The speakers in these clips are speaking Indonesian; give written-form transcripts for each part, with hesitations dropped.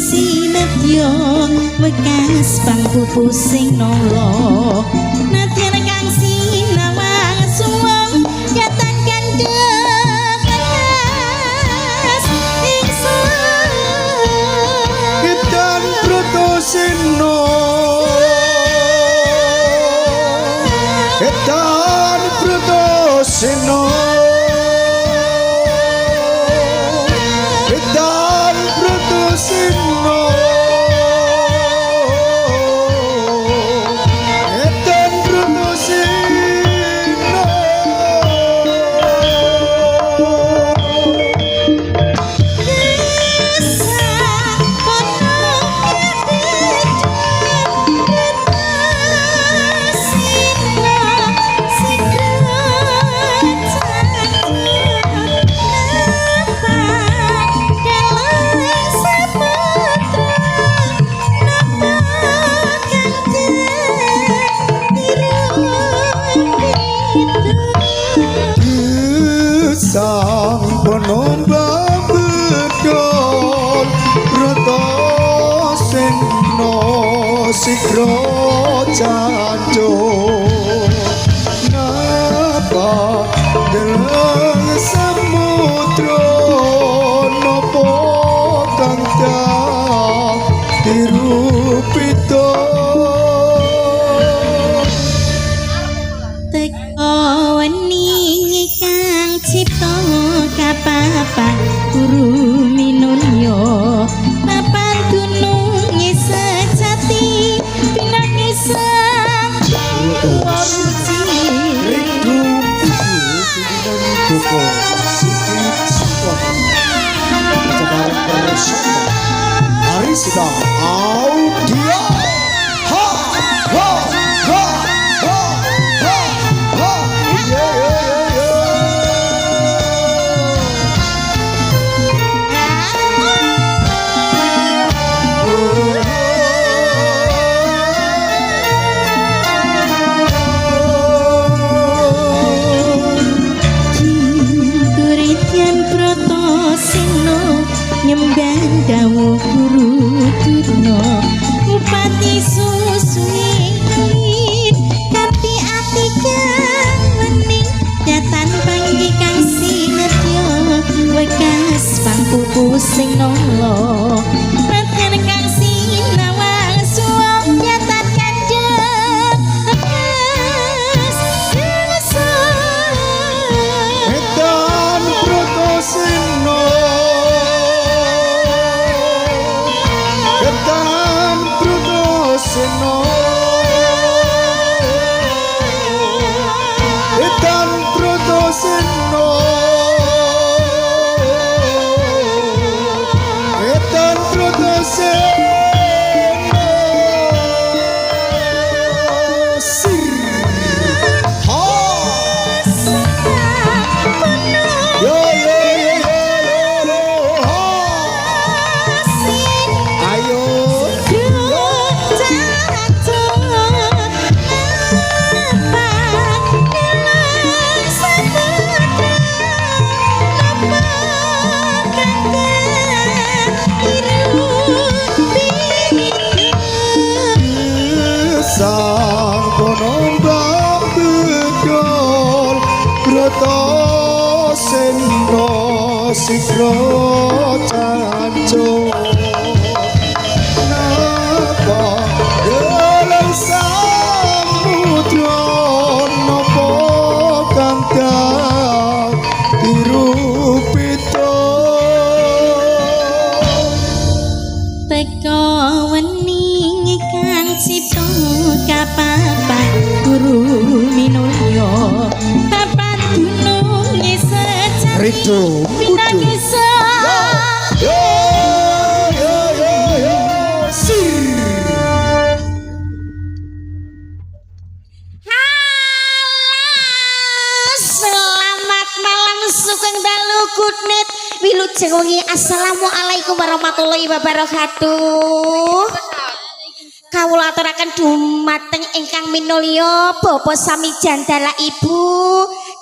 sinetyo bekas pangpupu sing nolo nadyan kang sinawang suwung yatan kandekas ingsun Edan Brotoseno Edan Brotoseno Edan Brotoseno Edan Brotoseno sang penombak bedol Brotoseno sigro janjo napa deleng samudra napa kang dirupito teko weni kang cipta kapapan guru minulya papan gunung sejati pinangis suci rindu pimpinan Boko Sikit Sikot Pencemaran Persona Mari kita audio ha ha ha ha ha ha nyembah dawuh guru Durna Bupati Susungin kanthi ati kang wening datan panggih kang sinetyo wekas pangpupu sing nolo nadyan kang sinawang suwung datan kandekas Edan Brotoseno Edan Brotoseno Edan Brotoseno Edan Brotoseno Sir ha yo yo yo yo ha ayo sang penombak bedol Brotoseno sigro janjo napa deleng samudra napa kang dirupito teko weni kang cipta kapapan guru minulya papan gunung sejati Rido kudu pinangis yo yo yo yo sir selamat malam sugeng dalu good night wilujeng wengi assalamualaikum warahmatullahi wabarakatuh kawula aturaken dumateng ingkang minulya Bapak sami jandala Ibu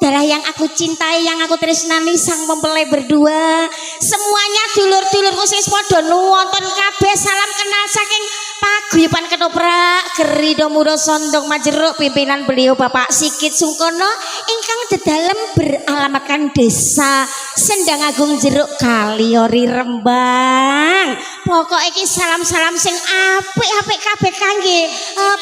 darah yang aku cintai, yang aku tresnani, sang mempelai berdua. Semuanya dulur-dulurku sing padha nuwunten kabeh, salam kenal saking paguyuban ketoprak Gerido Muda Sondong Majeruk, pimpinan beliau Bapak Sikit Sungkono ingkang dedalem beralamatkan desa Sendang Agung Jeruk Kaliori Rembang. Pokok iki salam-salam sing apik-apik kabeh kangge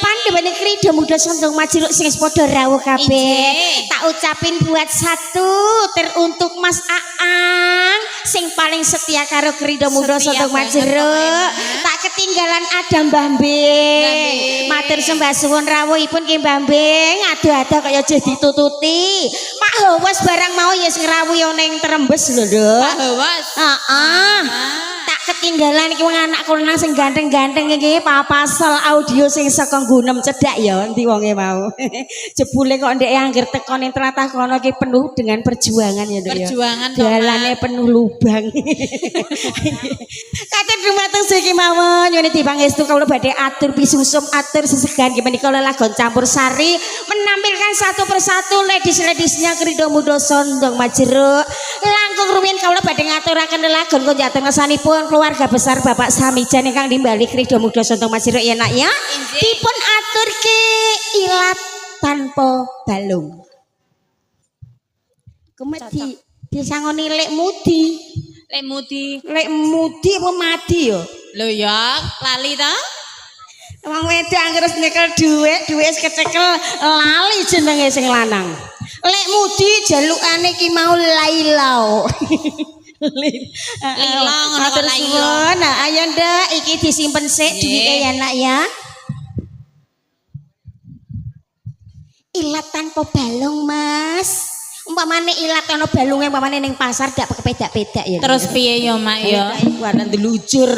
pandhemane Gerido Muda Sondong Majeruk sing padha rawuh kabeh. Tak ucapin buat satu teruntuk Mas Aang sing paling setia karo Gerido Muda Sondong Majeruk. Tak ketinggalan ada Mbah Mbing. Matur sembah suwun rawuhipun nggih Mbah Mbing. Ado-ado kaya aja ditututi. Pak Hawas barang mau ya sing rawuh ning Trembes lho, Nduk. Pak Hawas. Heeh. Tak ketinggalan iki wong anak kulonang sing ganteng-ganteng iki papasel audio sing saka Gunem cedak ya endi wonge mau. Jebule kok ndek anggere teko ning tlatah kono iki penuh dengan perjuangan ya, Nduk ya. Perjuangan dalane penuh lubang. Kate dumateng siki mawon nyuwun dipangestu kula badhe atur pisusum atur sesegan nggih menika lelagon campur sari menampilkan satu persatu ladies-ladiesnya Gerido Muda Sondong Majeruk. Langkung rumiyin kula badhe ngaturaken lelagon konjatan ngesanipun keluarga besar Bapak Samijan ingkang nimbali Gerido Muda Sondong Majeruk ya nak ya. Dipun aturke ilat tanpa balung. Kemedi disangoni lek mudi. Lek mudi. Lek mudi apa mati ya? Lho ya, lali ta? Wong wedok anggere nyekel dhuwit wis kecekel lali jenenge sing lanang. Lek mudi jalukane ki mau Lailau. Lila ngono kok Laila. Nah, ayo ndak iki disimpen sik duwike ya nak ya. Ilat tanpa balung, Mas. Umpamane ilat ana balunge umpamane ning pasar dak kepedak-pedak ya. Terus piye ya, Mak ya? Warna ndelujur.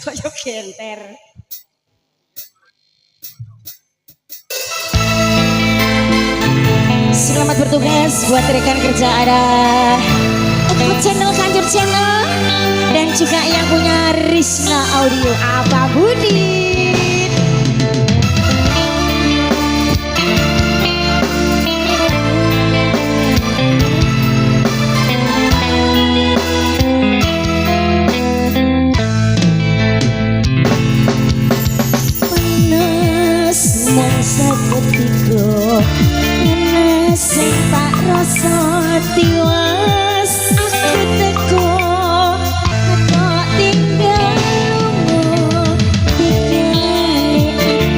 Kaya genter. Selamat bertugas buat rekan kerja ada Ekot Channel, Kanjur Channel, dan juga yang punya Risna Audio Apa Budi. Panas mangsa ketiga sing tak rasa tiwas aku teko kok tinggal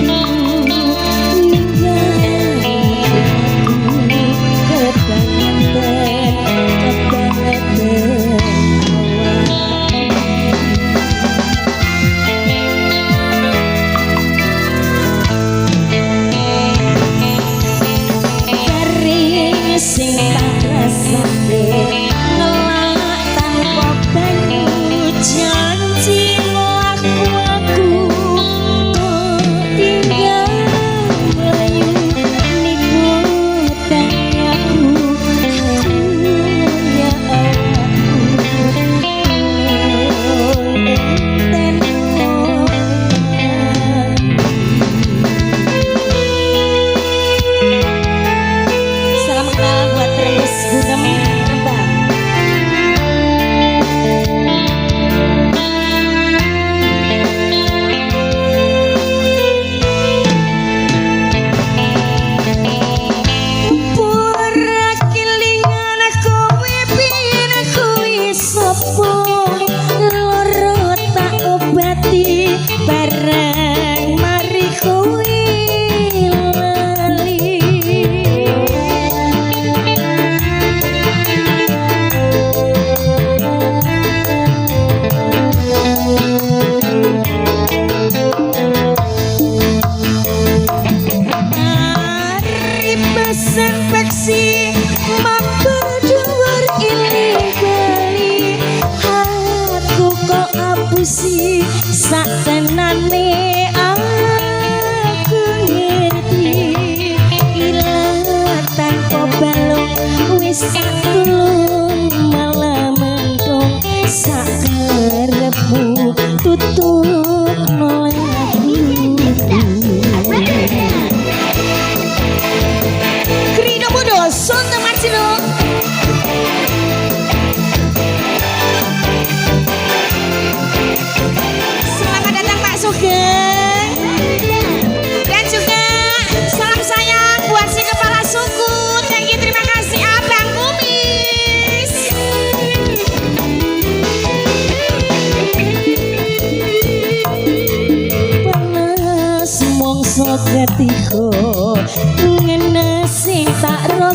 lunga tinggali aku ninggali aku kebangetan sing tak rasane ngelak tanpa banyu janji aku kok tinggal melayu niku tanyaku ya barang mari kowe lali ari pesen peksi mampir dhuwur ini bali aku kok apusi sak tenane aku ngerti ilat tanpa balung wis satulung malah mendong sak karepmu tutup nolaku Gerido Muda Sondong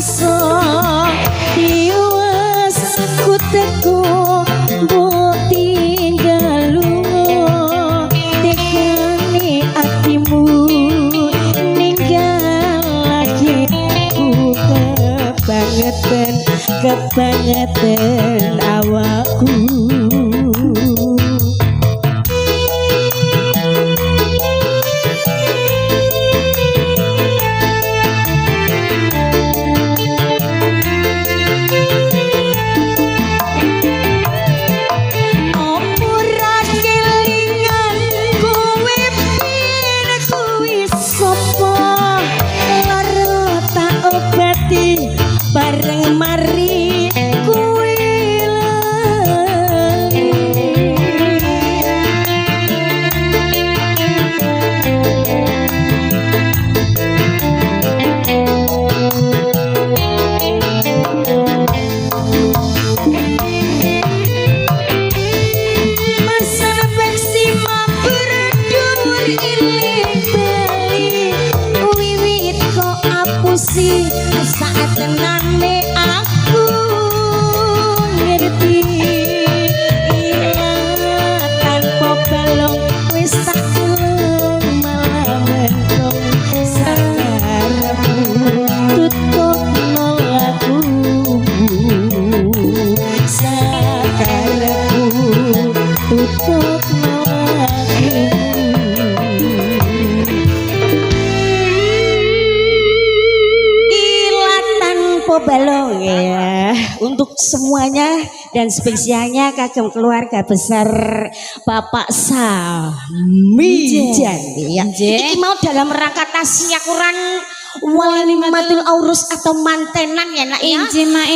rasa iwas ku teko mbok tinggal lunga tekane atimu ninggal lagi ku kebangetan awakku. Bareng mari kuwi masa beksi mampur iling bali wiwit kok apusi saat tenane aku ngerti ilang tanpa balong wis tak gelem malah mendong sakarepmu tutup nolaku sakarepmu tutup nolaku. Balong ya untuk semuanya dan spesialnya kagem keluarga besar Bapak Samijan ya. Iki mau dalam rangka tasyakuran walimatul aurus atau mantenan ya nak ya.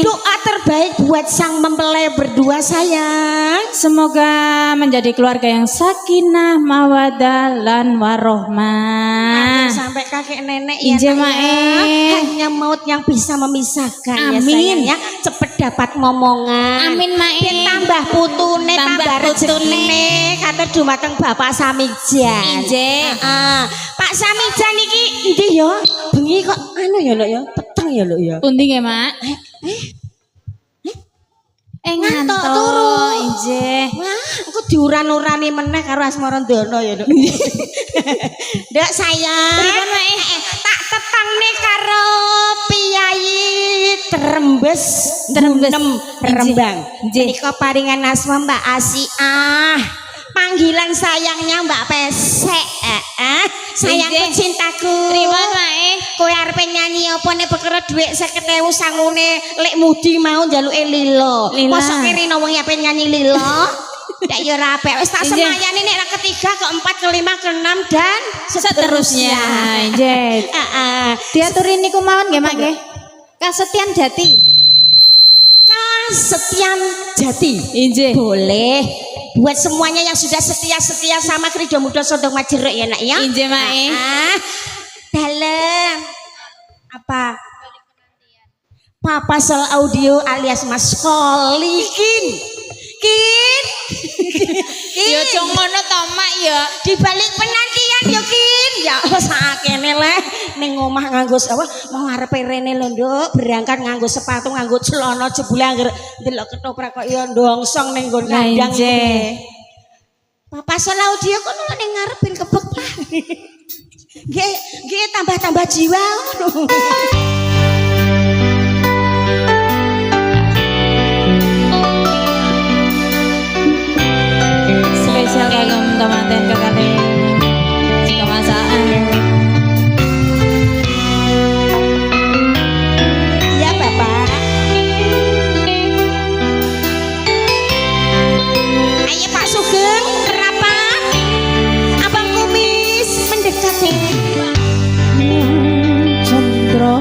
Doa terbaik buat sang mempelai berdua sayang. Semoga menjadi keluarga yang sakinah, mawadah, lan warohmah. Sampai kakek nenek ya. Inje nak ya. mae. Hanya maut yang bisa memisahkan ya Amin. sayang ya. Cepet dapat momongan. Amin mae. Tambah putune, Tambah tambah putune. rezekine. Katur dumateng Bapak Samijan. Inje. Pak Samijan iki ndi ya? Bengi kok anu ya lho ya, peteng ya lho ya. Pundi nggih, Mak? Ngantuk ngantuk turu. Inje. Wah, aku diuran-urani meneh karo Asmarandono ya lho. Nduk sayang. Pripun, Mak? Tak tetangne karo Piyayi Trembes Gunem Rembang. Nggih. Menika paringan asma Mbak Asiah. Panggilan sayangnya Mbak Pesek. Sayangku Nggih. cintaku. Pripun, Mak? Kowe arep nyanyi apa nek perkara dhuwit 50.000 sangune lek mudi mau njaluke lila. Lila. Mosok kene wong ape nyanyi lila. Ndak ya ora apik. Wis tak Nggih. semayani nek ketiga, keempat, kelima, keenam dan Seterusnya. Inje. Heeh. Diaturin niku mawon nggih, Mak nggih. Kasetyan jati. Kasetyan jati. Inje. Boleh. Buat semuanya yang sudah setia-setia sama Krido Muda Sondong Majeruk ya nak ya. Inje, Mak. Dalam apa? Papa Sol Audio alias Mas Kolikin. Kin. Ya cong ngono to, Mak ya. Di balik penantian yo Kin. Ya sakene le ning omah nganggo apa mau arepe rene lho Nduk, berangkat nganggo sepatu, nganggo celana jebule angger ndelok ketoprak kok ya ndongsong ning nggon Lah, kandang Inje. iki. Papa Sol Audio kono ning ngarepin kebek. Nggih tambah-tambah jiwa ngono. Spesial kagem temanten kekalih kemasaan. Iya Bapak. Ayo Pak Sugeng, merapat. Abang Kumis mendekat. Cendro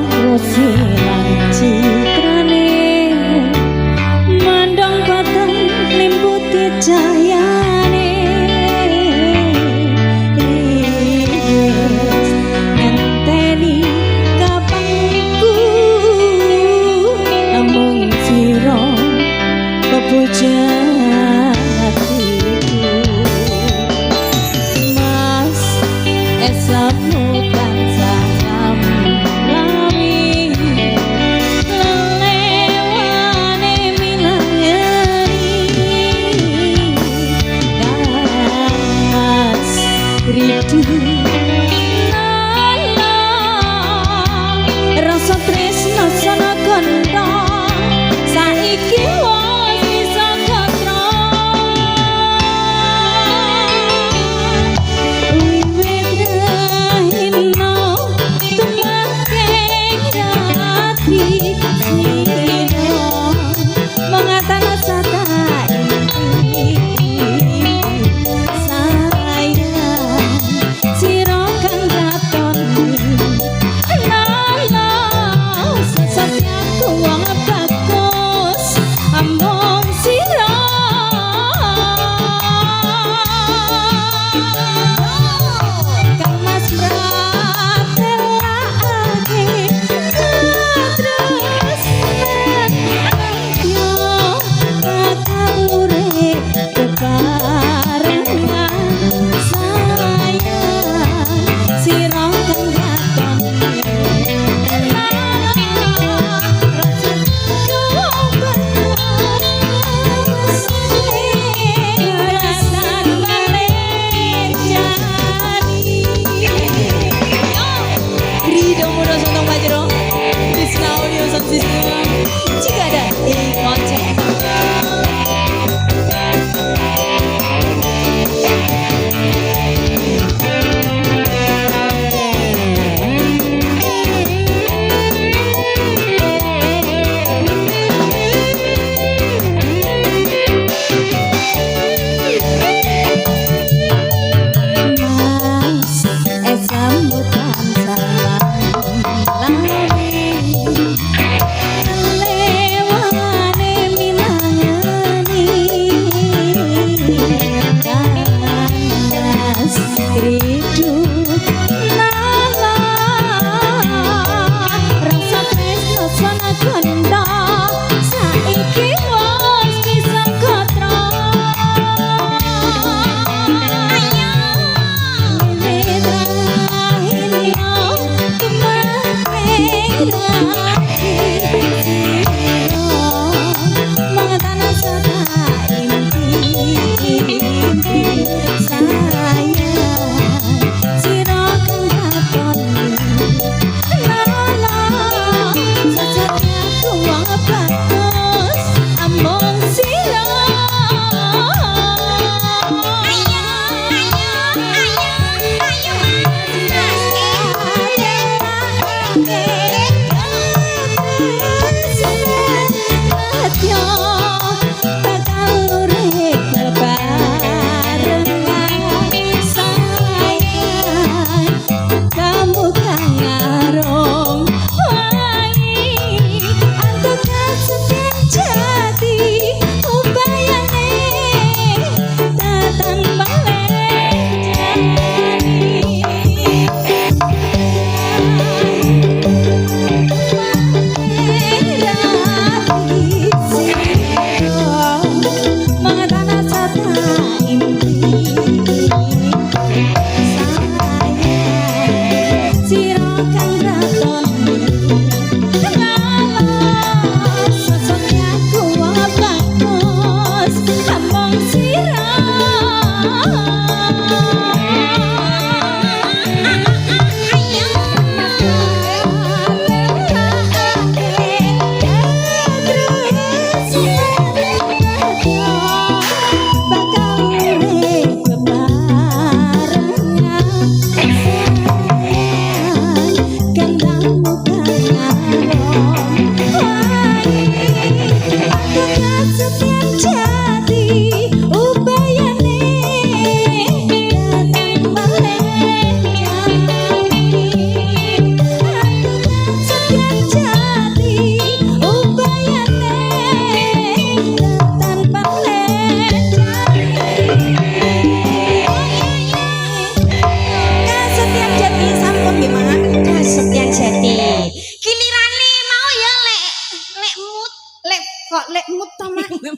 Lek kok lek mut to, Mak? Lek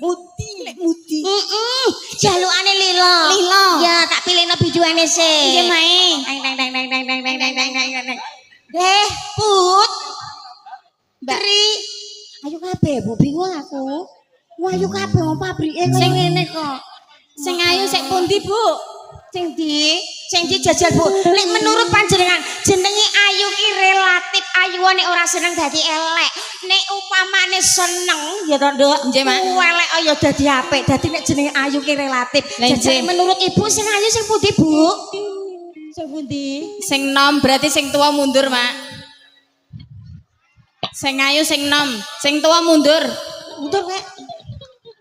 muti. Jalukane Lilo. Lilo. Ya, tak pilihno bijuane sih. Nggih, Mae. Teng. Put. Mbak. Tri. Ayo kabeh, Bu, bingung aku. Wah, ayo kabeh wong pabrike kaya Sing ngene kok. Sing ayu sik pundi, Bu? Sing di jajal Bu. Nek menurut panjenengan jenenge ayu ki relatif ayuane ora seneng dadi elek. Nek upamane seneng ya to, Nduk. Nggih, Mak. Elek ya dadi apik. Dadi nek jenenge ayu ki relatif. Lah, Jajal nggih. menurut Ibu sing ayu sing pundi, Bu? Sing pundi? Sing nom berarti sing tua mundur, Mak. Sing ayu sing nom, sing tua mundur. Mundur kek.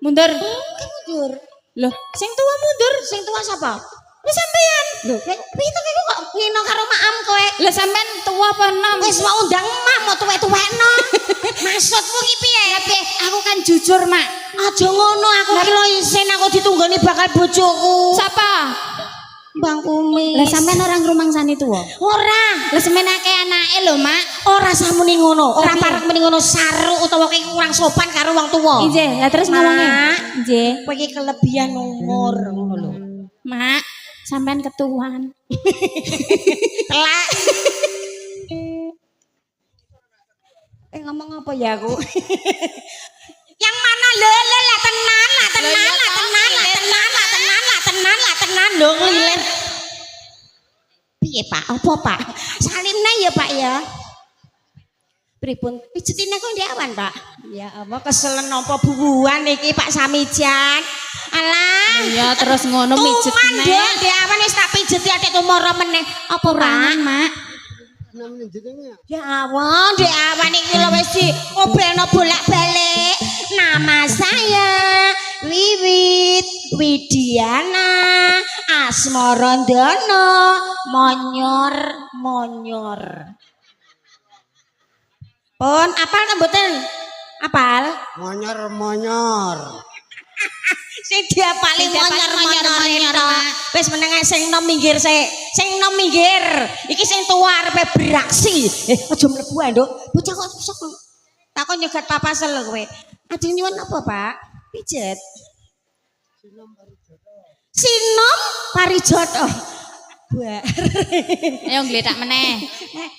Mundur. Mundur. Loh, sing tua mundur. Sing tua sapa? Wis sampean. Lho, pintu kok ngino karo maam kowe. Lah sampean tua apa nom? Wis mau undang emak mau tuwek-tuwekno. Maksudmu ki piye? Tapi aku kan jujur, Mak. Aja ngono, aku ki lo isin aku ditunggoni bakal bojoku. Siapa? Bang Kumis. Lah sampean orang rumangsani tuwa. Ora, Lah sampean akeh anake lho, Mak. ora samuni ngono. Ora Tapi- parek muni ngono saru utawa ki kurang sopan karo wong tuwa. Nggih, lah terus Mak. ngomongnya. Nggih. Kowe ki kelebihan umur ngono lho. Mak, sampean ketuaan. Telak. Ngomong apa ya aku? Yang mana lele lah tenan lho nglilir. Piye Pak? Apa Pak? Salimna ya Pak ya. Pripun pijetine kok ndewan Pak? Ya apa keselen napa bubuhan iki Pak Samijan. Alah. Ya terus ngono mijet Tuman neh. Dek, ndewan wis tak pijeti atik tumara meneh. Apa Pak? Mak. Ya awan, Dek awan iki lho wis diobelno bolak-balik. Nama saya Wiwit Widiana Asmarandono Monyor. Pun apal ta mboten? Apal? Monyor. Sing diapali monyor-monyor to. Wis meneng sing nom minggir sik. Sing nom minggir. Iki sing tuwa arepe beraksi. Aja mlebu ae, Nduk. Bocah kok sok. Takon nyegat papasel lho kowe. Ajeng nyuwun apa, Pak? Pijet. Sinom Parijoto. Buar. Ayo ngletak meneh.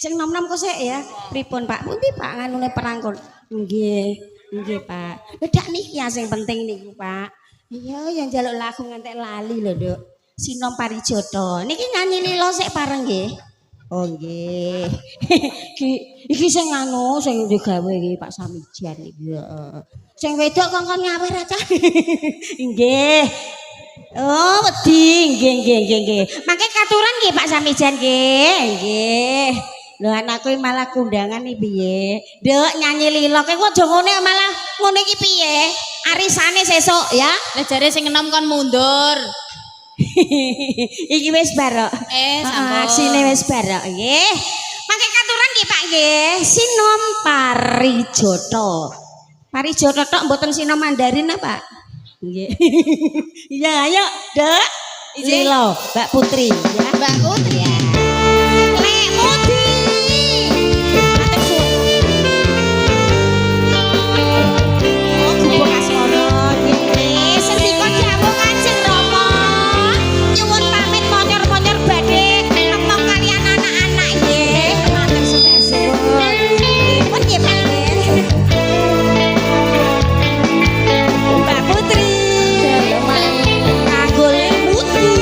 Sing nom-nom kok sik ya. Pripun, Pak? Pundi Pak nganune perangkul? Nggih. Nggih, Pak. Bedak niki ya sing penting niku, Pak. Iya, yang jaluk lagu ngantek lali lho, Nduk. Sinom Parijoto. Niki nyanyi lilo sik bareng nggih. Oh nggih. Iki sing anu sing digawe iki Pak Samijan iki. Sing wedok kongkon nyawer aja. Nggih. Oh, wedi. Nggih. Mangke katuran nggih Pak Samijan nggih. Nggih. Lho anakku malah kundangan iki piye? Nduk nyanyi lilo kowe aja ngene malah ngene iki piye? Arisane sesuk ya. Lah jare sing enom kon mundur. Iki wis barok. Sampun. Aksine wis barok nggih. Mangke katuran nggih Pak nggih. Sinom Parijoto. Parijoto tok mboten sinom Mandarin apa? Nggih. Iya, ayo, Dek. Lilo, Mbak Putri ya. Mbak Putri. Ya. Lek Putri. Oh, gubuk asmara. Nggih, sendika dawuh Kanjeng Rama. Nyuwun pamit monyor-monyor badhe nemong kalian anak-anak nggih. Matur suwun. Pun nggih Pak nggih. Mbak Putri. Kagul Putri.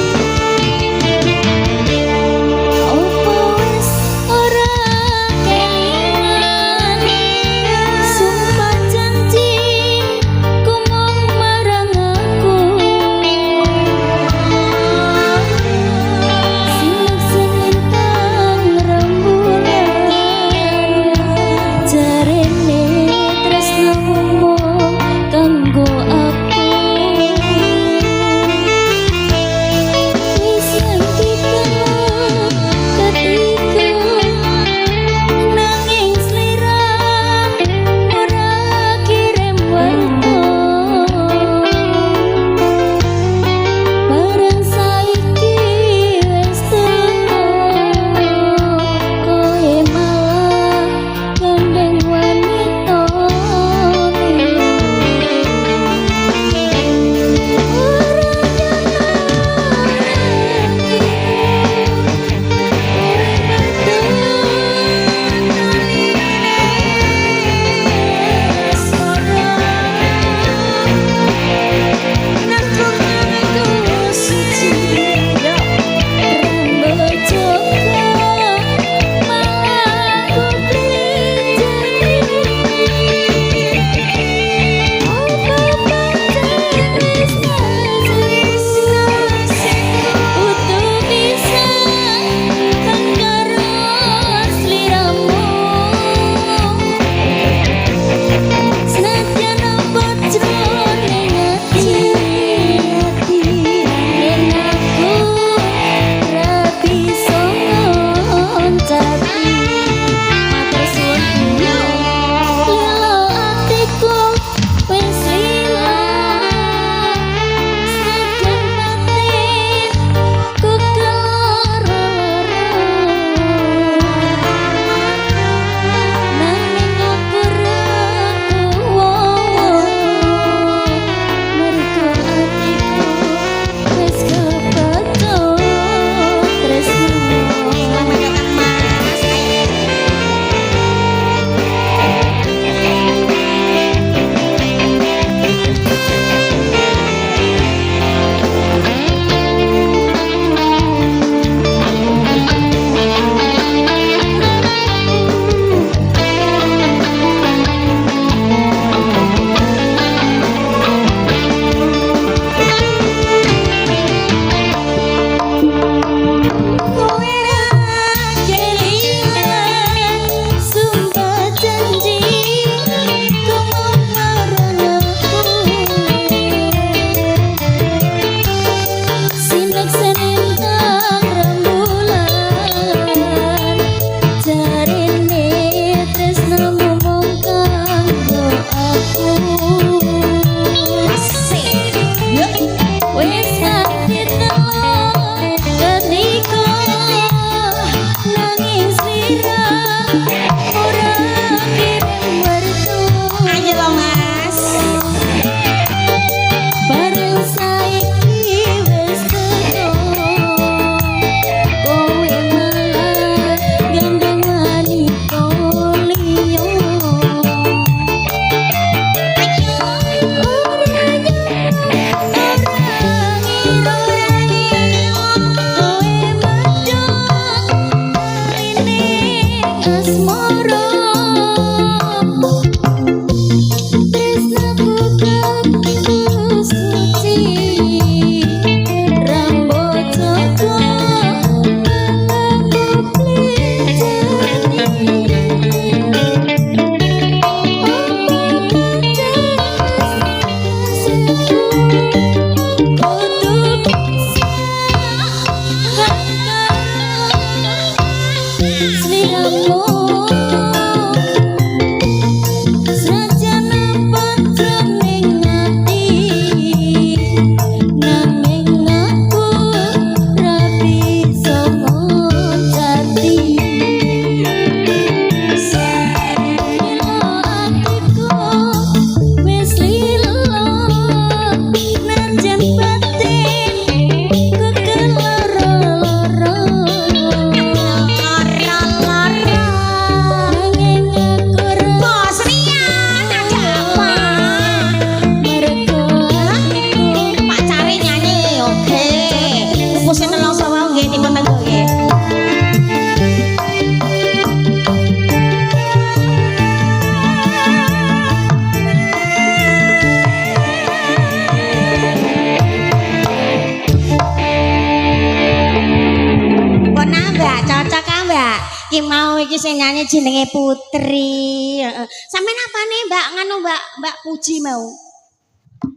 Ki mau iki sing nyanyi jenenge Putri. Heeh. Sampeyan apane Mbak nganu Mbak Puji mau?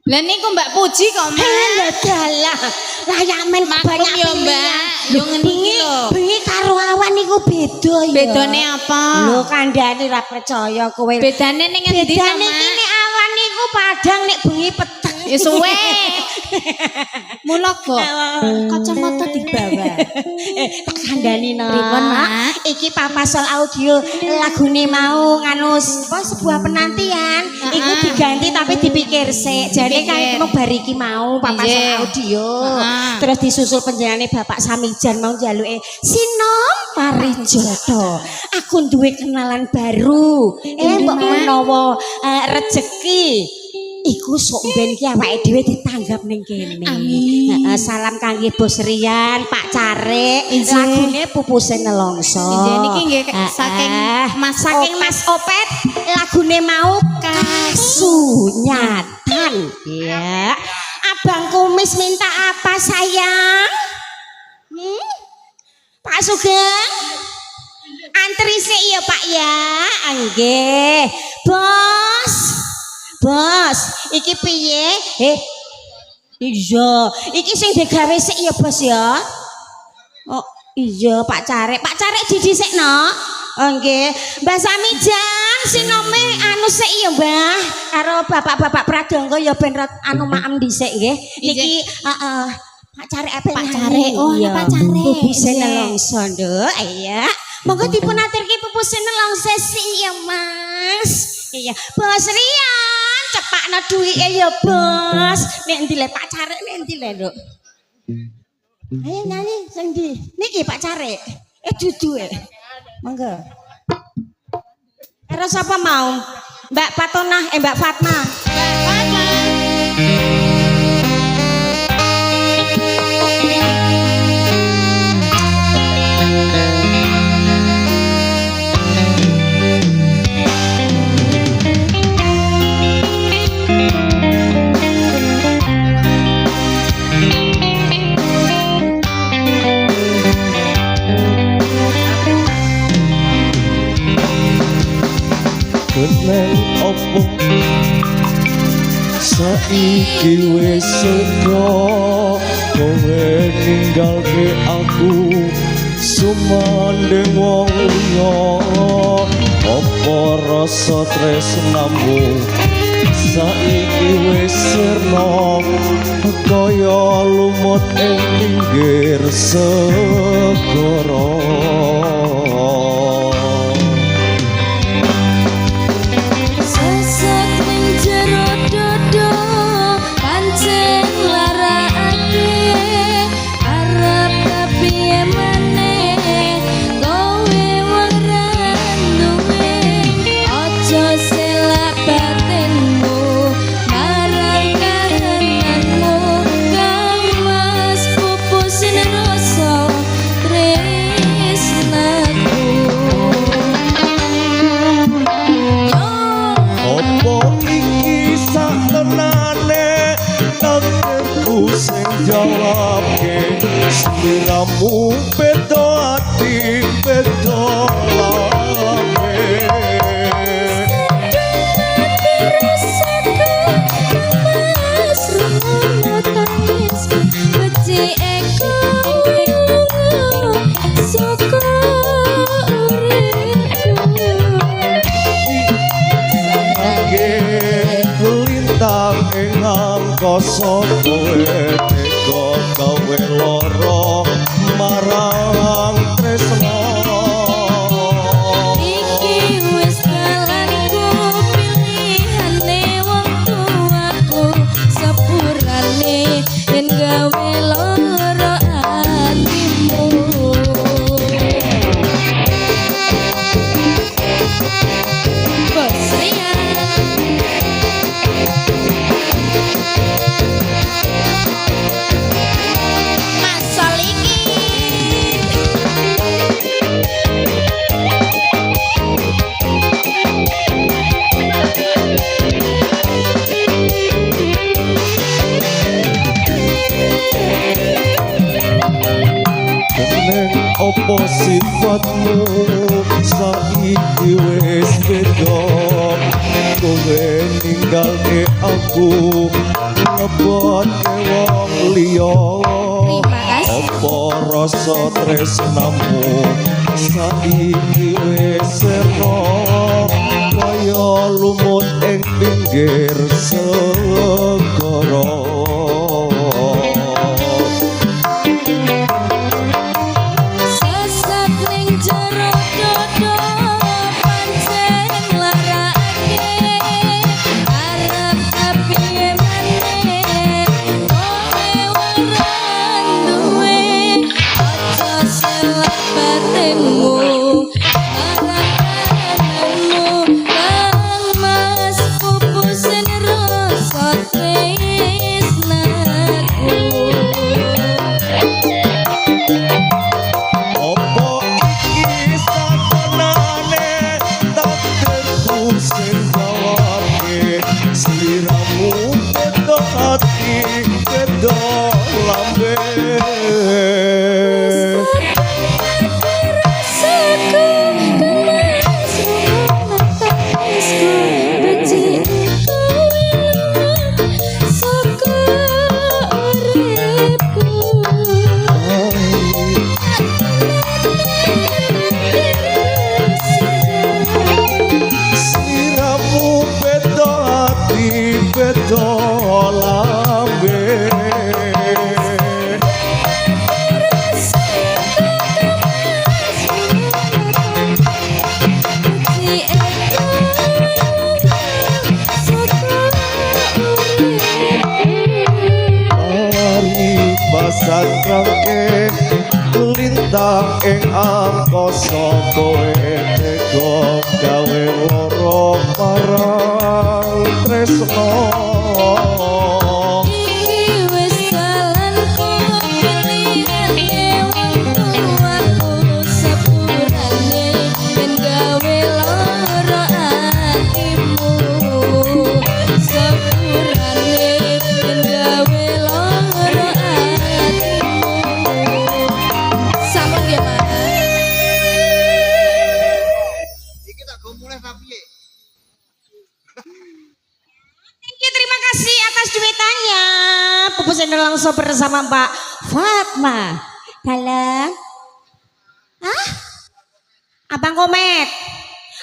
Lah niku Mbak Puji kok, Mak. Lah dalah. Lah ya men Maklum banyak ya, Mbak. Yo ngene iki lho. Bengi karo awan niku beda ya. Bedane apa? Lho kandhane ra percaya kowe. Bedane ning endi to, Bedane iki Mak? nek awan niku padang nek bengi peteng. Ya suwe. Mula kok kacamata dibawa. Tak kandhani no. Pripun, Mak? Iki papasol audio lagune mau nganu apa sebuah penantian. Iku diganti tapi dipikir sik. Jane kae mung bar iki mau papasol Iya. audio. Heeh. Terus disusul penjenengane Bapak Samijan mau njaluke Sinom Parijoto. Aku duwe kenalan baru. Mbok menawa rejeki iku sok ben iki awake dhewe ditanggap ning kene. Amin. Salam kangge Bos Rian, Pak Carik, Ijin. lagune Pupuse Nelongso. Ijin niki nggih saking Mas Opet lagune mau Kasunyatan. Ya. Abang Kumis minta apa sayang? Pak Sugeng? Antri sik ya Pak ya. Nggih. Bos, iki piye? Iya, iki sing digawe sik ya Bos ya. Oh, iya Pak Carik. Pak Carik didhisikno. Oh nggih. Mbah Samijan sinome anu sik ya Mbah. Karo bapak-bapak Pradangga ya ben anu maem dhisik nggih. Niki heeh. Pak Carik apa Pak Carik. Oh, iya. Pak Carik. Pupuse Iya. Nelongso, Nduk. Iya. Monggo dipun aturke Pupuse Nelongso sik ya Mas. Iya. Bos Rian, cepakno duwike ya Bos. Nek endi le Pak Carik nek endi le, Nduk? Ayo nyanyi sing ndi? Niki Pak Carik. Dudu Monggo. Karo sapa mau? Mbak Patonah, Mbak Fatma. Mbak Fatma. Keneng opo saiki wis sedo kowe ninggalke aku sumandeng wong liya opo rasa tresnamu saiki wis sirna kaya lumut ing pinggir segara. Sesek ning jero dodo pancen larakake arep kepiye maneh kowe ora duwe aja selak batinmu marang kahananmu kamas pupus rasa tresnaku. Opo iki sakenane takdirku sing jawabke sliramu beda ati beda lame. Lintang ing angkasa kowe tega gawe lara marang tresna. Iki wis dalanku pilihane wong tuaku sepurane yen gawe lara atimu. Bos Rian. Mas Solikin. Keneng opo sifat sifat-sifatmu saiki wis beda kowe ninggalke aku ngebokke wong liya apa rasa tresnamu saiki wis sero kaya lumut ing pinggir segara Sesak ning jero dodo pancen larake arep kepiye maneh kowe ora duwe aja selak batinmu arahanmu kang mas pupusen rasa tresnaku. Apa iki satenane takdirku sing gawake sliramu beda ati beda lambe Rasaku kemas menatapisku becikku saka uripku sliramu beda ati beda lambe Mari pasang rangke lintang ing angkasa kowe tega gawe loro marang tresno Iki wis dalanku pilihane wong tuaku sepurane ben gawe lara atimu sepurane ben gawe lara atimu sampun nggih Mas. Iki tak go mulai tapi Thank you, terima kasih atas duetannya. Pupus Endor langsung bersama Mbak Fatma. Dalam. Hah? Abang Komet.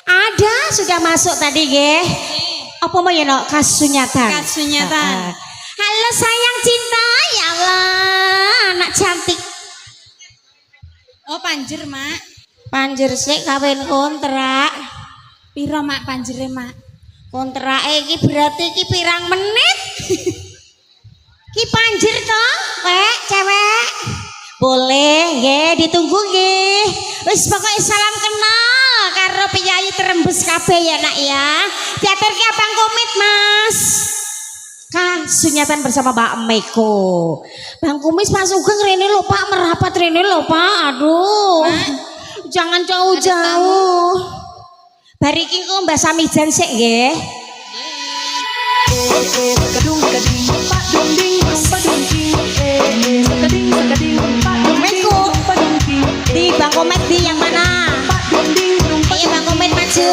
Ada sudah masuk tadi, nggih. Apa mau ya, Nok? Kasunyatan. Kasunyatan. Halo sayang cinta, ya Allah, anak cantik. Oh panjer mak. Panjer sik kawin kontrak. Piro mak panjere mak? Kontrak iki berarti iki pirang menit? Ki panjer toh, wek cewek. Boleh, nggih, ditunggu nggih. Wis pokoke salam kenal karo piyayi terembus kabeh ya nak ya. Diaturke Abang Komit, Mas. Kasunyatan bersama Mbak Meko. Bang Kumis Pak Sugeng rene lho Pak, merapat rene lho Pak. Aduh. Jangan jauh-jauh. Bariki kok Mbak Samijan sik nggih. Meko. Di Bang Komet di yang mana? Iya Bang Komet maju.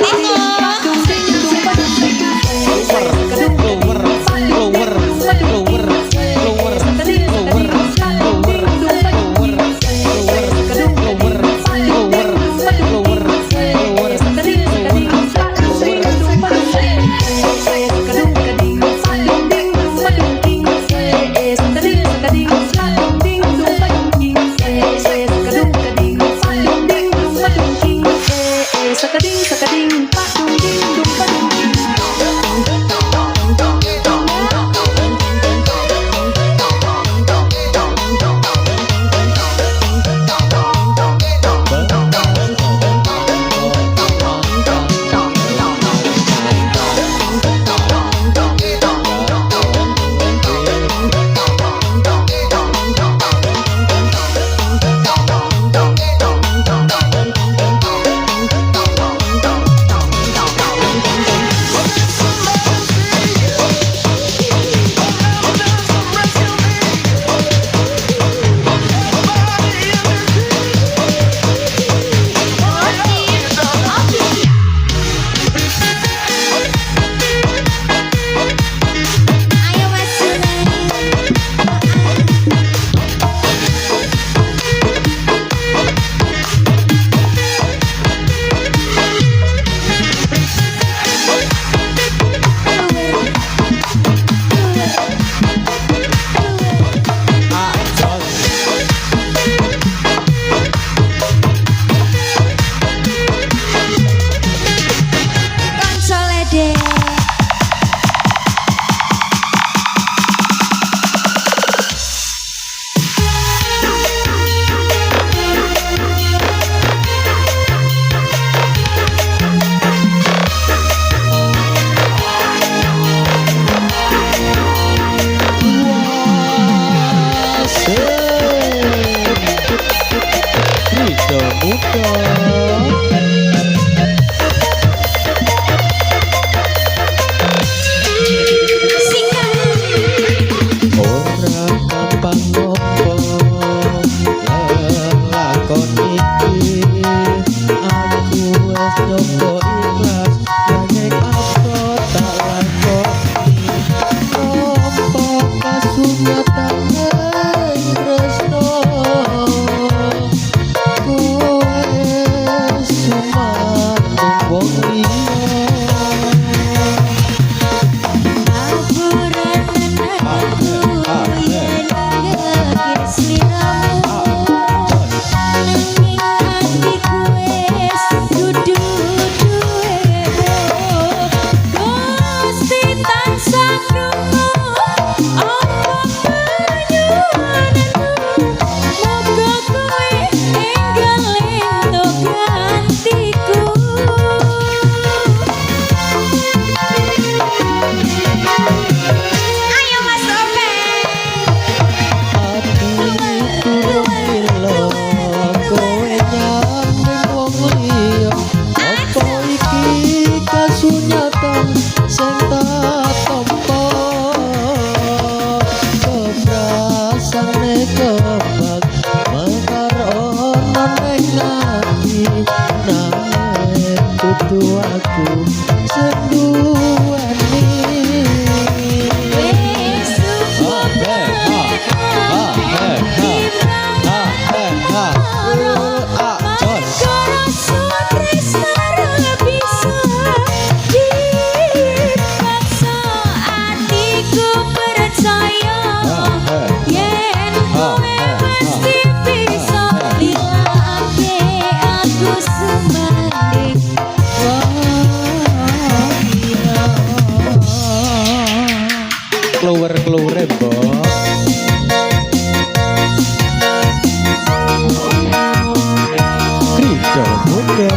Meko. Ora gampang nopo lelakon iki aku wis nyoba ikhlas nanging apa tak lakoni nopo kasunyatan tresno kowe sumaning wong liya. Ayo Mas Ope. Kowe nyambing wong liya apa iki kasunyatan sing tak tampa keprasane kebak mekar ana ning ati nanging kudu aku sing duweni. Keluar Mbok. Krida muda.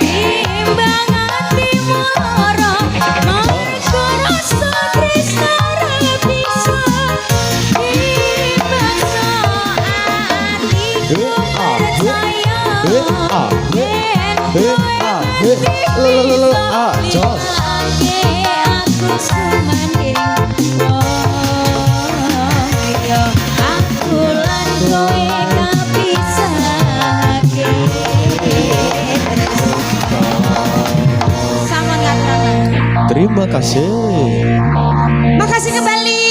Timbang atimu lara Ah, jos. Aku sumanding aku lan kowe kapisahake. Sama nggak Terima kasih. Makasih kembali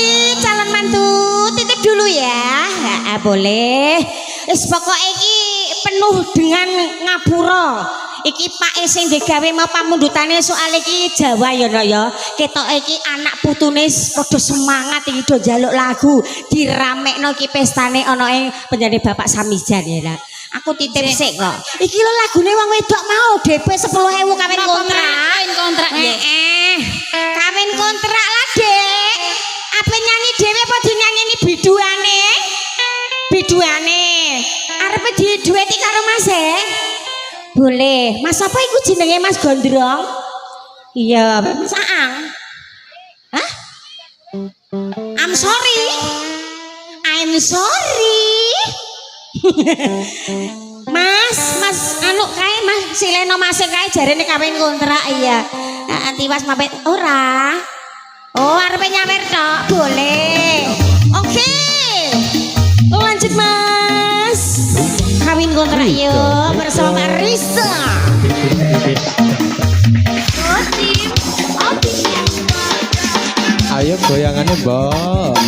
calon mantu. Titip dulu ya. Boleh. Wis pokoke iki penuh dengan ngapura. Iki Pak sing digawe mau pamundutane soal iki Jawa ya no ya. Ketoke iki anak putune padha semangat iki do njaluk lagu diramekno iki pestane ana ing penyanyi Bapak Samijan ya lah. Aku titip sik kok. Iki lho lagune wong wedok mau DP 10.000 kawin kontrak. Kawin kontrak nggih. Kawin kontrak lah, Dek. Apa nyanyi dhewe apa dinyanyini biduane? Biduane. Arepe didueti karo Mas Boleh. Mas apa iku jenenge Mas Gondrong? Iya, Mas Aang. Hah? I'm sorry. I'm sorry. Mas anu kae Mas Sileno Mas kae jarene kawin kontrak iya. Tiwas mapet ora. Oh, arepe nyawer tok. Boleh. Oke. Lanjut Mas. Kawin kontrak yuk bersama Mbak Risa. Ayo goyangannya, Mbak.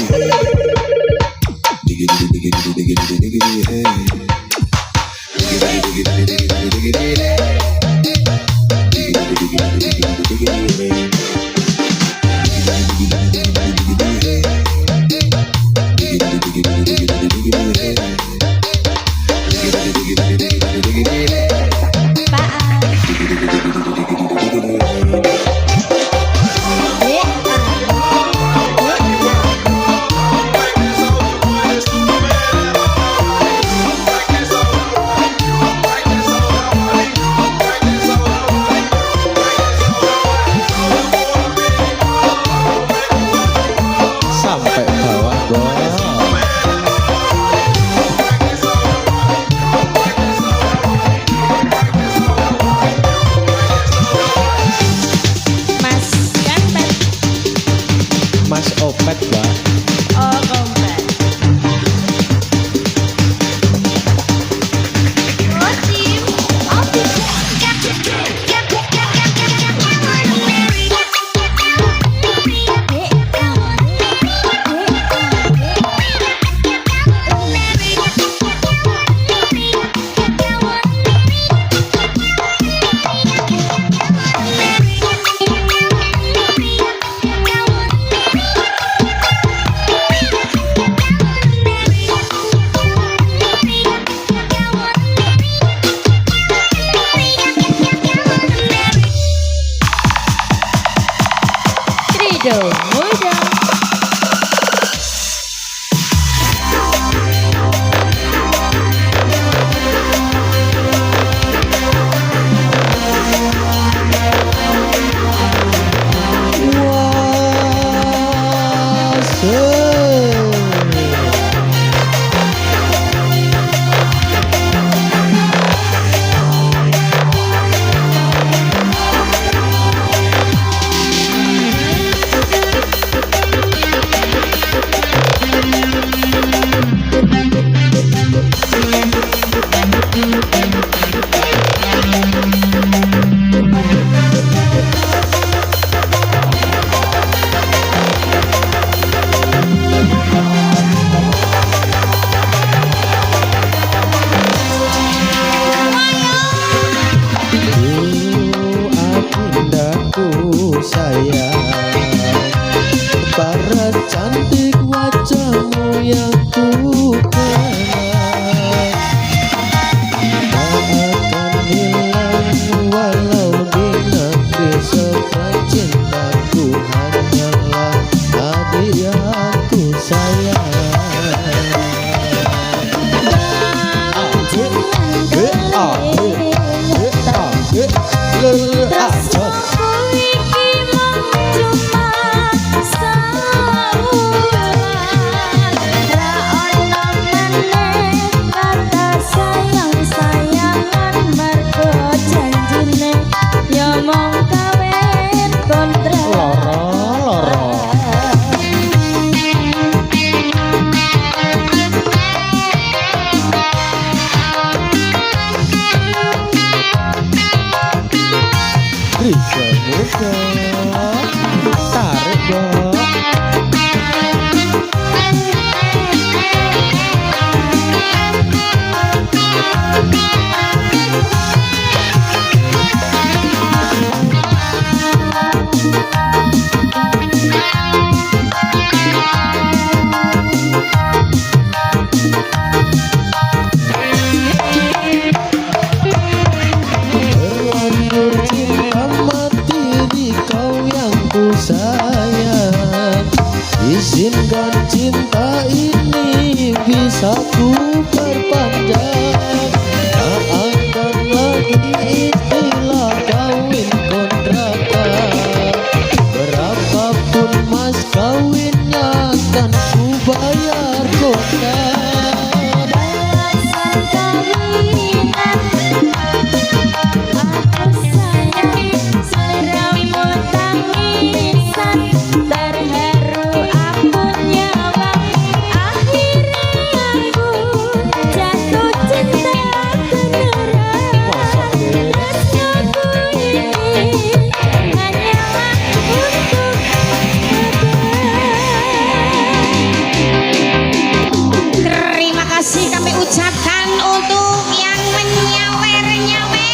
kami ucapkan untuk yang menyawer-nyawer.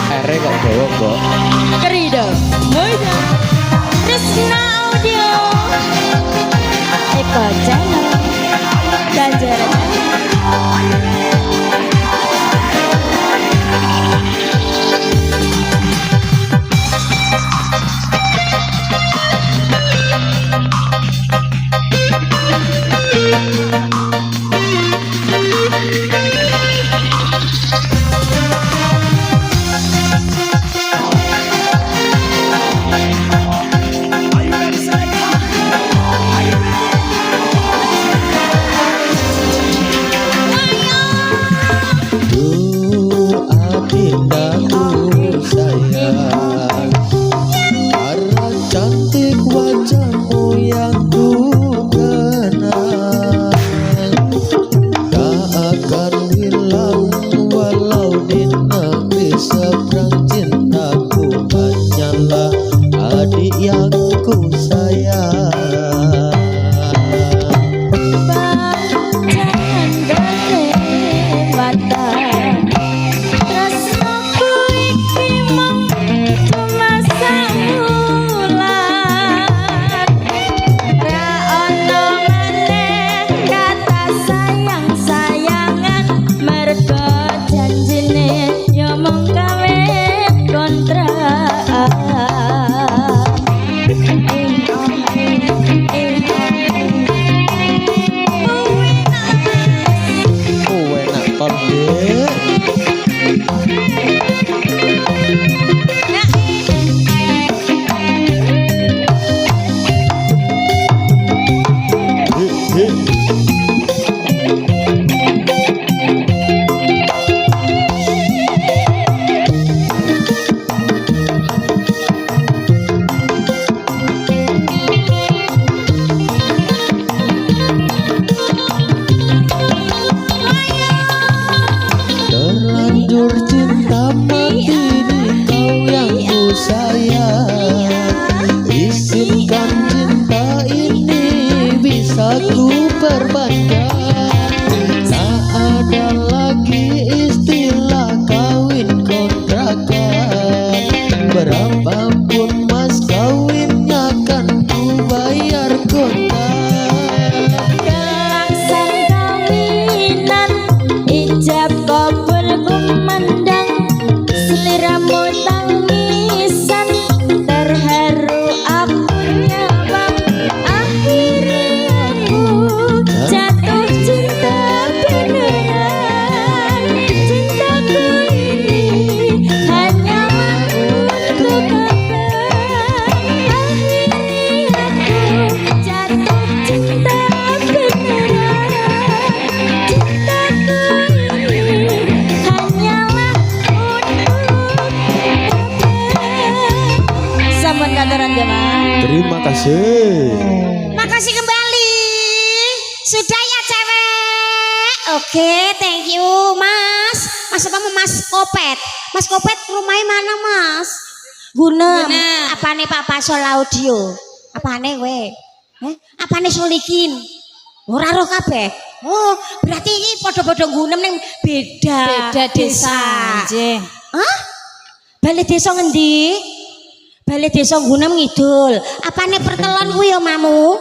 Ere kok bawa kok. Kerida Moida Tresna Audio Eko Channel Ganjaran Duh adindaku sayang, para cantik wajahmu yang ku kenal tak akan hilang walau di negeri seberang. Cintaku hanyalah adik yang ku sayang. Jangan berlewatan Tresnaku iki mung cuma saulan Ra ono maneh kata sayang-sayangan Merga janjine yo mung kawin kontrakan Oh enak ton dek. Terlanjur cinta mati di kau yang ku sayang. Izinkan cinta ini bisa ku perpanjang. Tak ada lagi istilah kawin kontrakan. Berapapun mas kawinnya kan ku bayar kontan. Kelaksan kawinan ijab kabul kumandang seliramu tangisan terharu aku nyabang akhirnya aku jatuh cinta beneran cintaku ini hanyalah untuk abang akhirnya aku jatuh cinta beneran cintaku ini hanyalah untuk abang. Sampun katuran jemaah. Terima kasih. Makasih kembali. Sudah ya cewek. Oke, thank you Mas. Mas apa Mas Kopet? Mas Kopet rumahnya mana Mas? Gunem. Apane Papa Sol Audio? Apane we? Apane Solikin? Ora roh kabeh. Oh, berarti ini podo-podo Gunem ning beda desa. Nggih. Hah? Balik desa ngendi? Balik desa Gunem Ngidul. Apane pertelon kuwi ya mamu?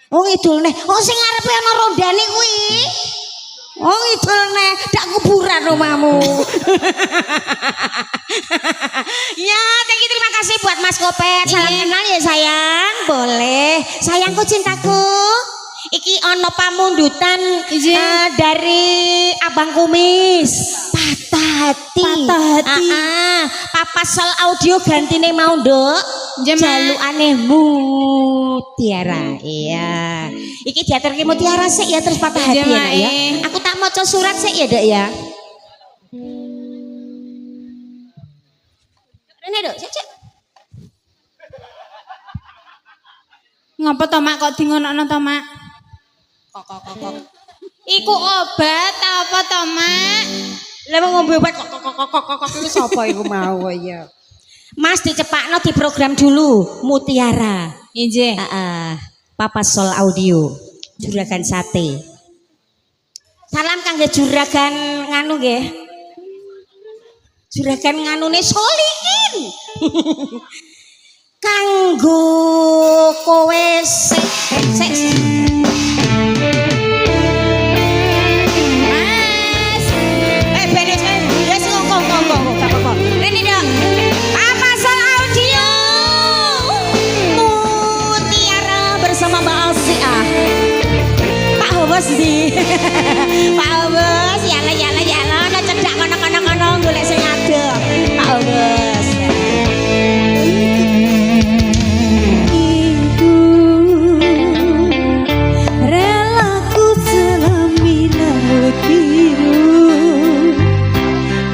Oh ngidul neh. Oh sing ngarepe ana rondane kuwi. Oh ngidul neh, dak kuburan rumahmu. Ya, thank you, terima kasih buat Mas Kopet. Salam kenal ya sayang. Boleh. Sayangku cintaku. Iki ono pamundutan dari Abang Kumis. Patah hati. Patah hati. Papa Sol Audio gantine mau nduk. Jalukane Mutiara. Iya. Iki diaturke Mutiara sik ya terus patah hati ya, Nak, ya. Aku tak maca surat sik ya, Dek ya. Rene, Dok, sik. Ngapa to Mak kok dingonokno to Mak? Kok. Iku obat apa to Mak? Lah ngombe obat kok iku sapa iku mau ya. Mas dicepakno di program dulu Mutiara. Inje. Papa Sol Audio Juragan Sate. Salam kangge juragan nganu nggih. Juragan nganune Solihin. Kanggo kowe sik Mas. Beres wis ngomong gak apa-apa. Rene dak. Papa Sol Audio Mutiara bersama Mbak Asia. Pak Bos di. Pak Bos yala ana cedak kono golek sing adem. Pak Bos. Relaku selami laut biru,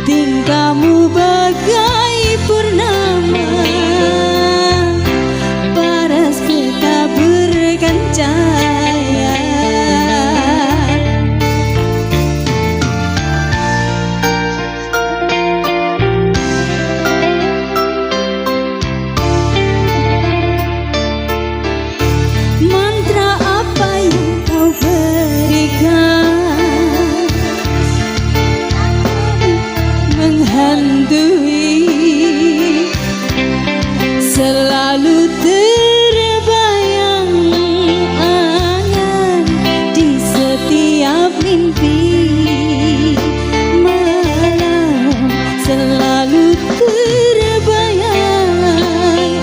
tingkahmu bagai purnama, paras kita berikan cahaya. Mantra apa yang kau berikan menghantui, selalu terbayang angan di setiap mimpi malam, selalu terbayang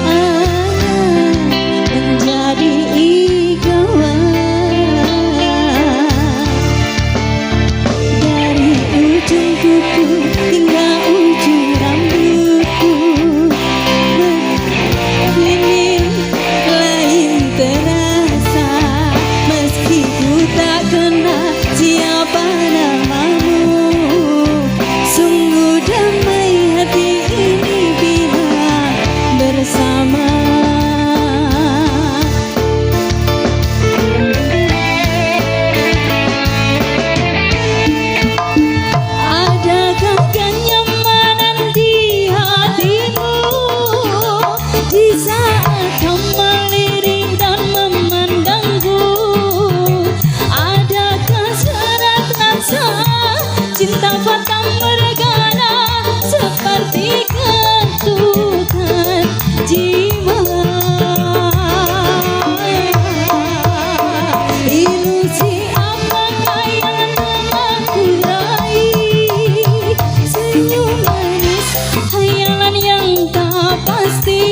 angan menjadi dari ujung kuku hingga ujung rambutku, begini lain terasa meski ku tak kenal siapa namamu. Sungguh damai hati ini bila bersama. Adakah kenyamanan di hatimu di saat kau melirik dan memandangku? Adakah serat rasa cinta fata mergana seperti ketukan jiwa? Ilusi apakah yang telah kurai? Senyum manis, hayalan yang tak pasti.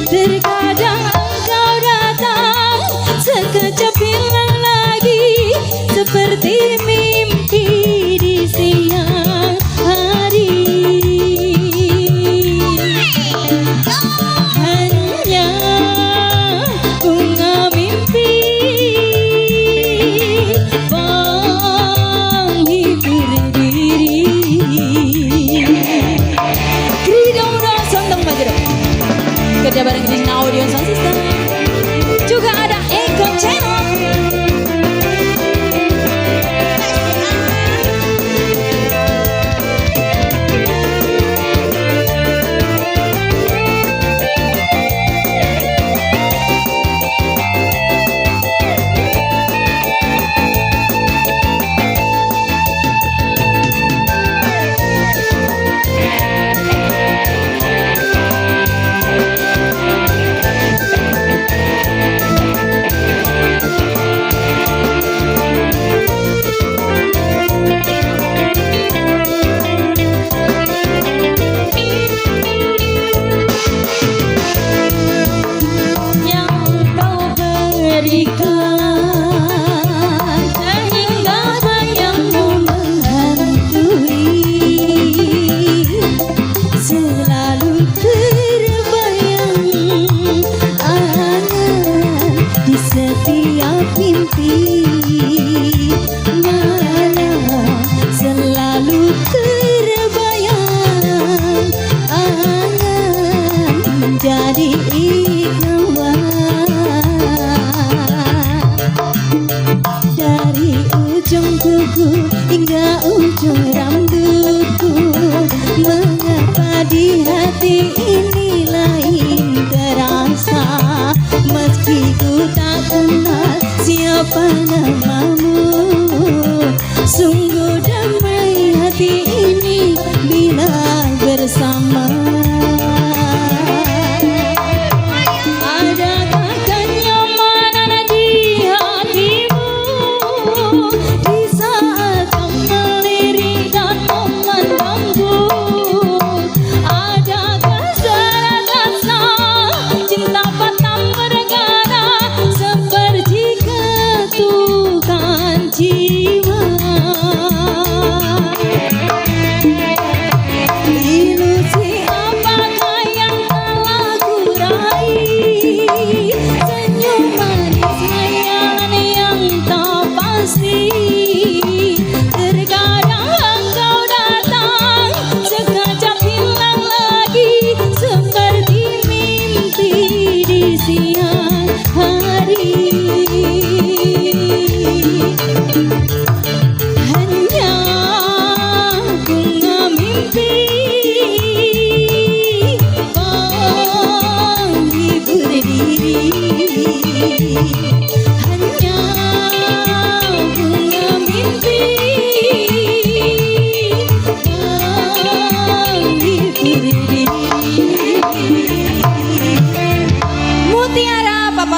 Terkadang engkau datang, sekejap hilang lagi, seperti mimpi di siang hari. Hanya bunga mimpi menghibur diri. Kridong dong sontong bajero. Kerja bareng Krishna Audio Sound System. Juga ada Eko Channel. hingga ujung rambutku. Mengapa di hati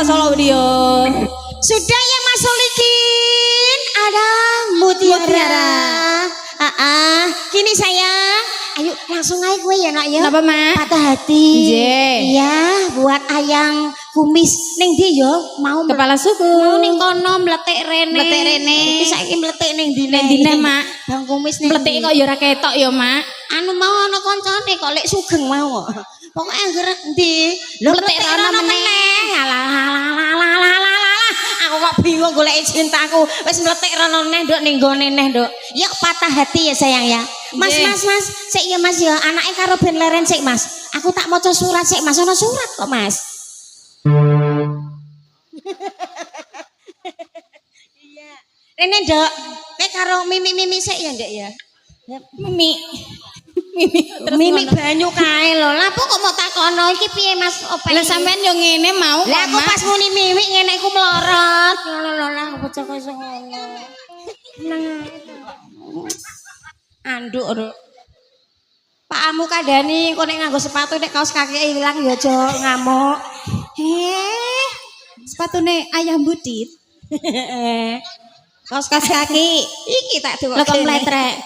Solo Audio. Sudah ya Mas Solikin, ada Mutiara. Kini sayang, ayo langsung aja gue ya nak ya. Kenapa mak? Patah hati. Nggih. Iya, buat ayang kumis ning ndi yo? Mau Kepala suku. mau ning kono mletik rene. Mletik rene. Iki saiki mletik ning ndi Ning dine, Mak? Bang kumis ning. Meletik kok ya ora ketok ya, Mak. Anu mau ana koncone kok lek sugeng mau. Pokoke anggere ndi? Lho Mletik rono meneh. Alah. Aku kok bingung golek cintaku. Wis mletik rono neh nduk ning gone neh nduk. Ya patah hati ya sayang ya. Mas, Nggih. Mas. Sik ya Mas ya. Anake karo ben leren sik Mas. Aku tak maca surat sik Mas. Ono surat kok Mas. Iya. Rene nduk. Kowe karo mimi sik ya nduk ya. Mimi. Mimi terus Mimi ngono. banyu kae lho. Lah kok mau takono iki piye Mas Opek? Lah sampean yo ngene mau kok, Lah aku Mak. pas muni mimi ngene iku melorot. Ngono lho lah bocah kok iso ngono. Nang anduk lho. Pakmu kandhani kok nek nganggo sepatu nek kaos kaki ilang ya aja ngamuk. Sepatune ayah Budit. Kaos kaki iki tak duwe. Lah kok mletrek.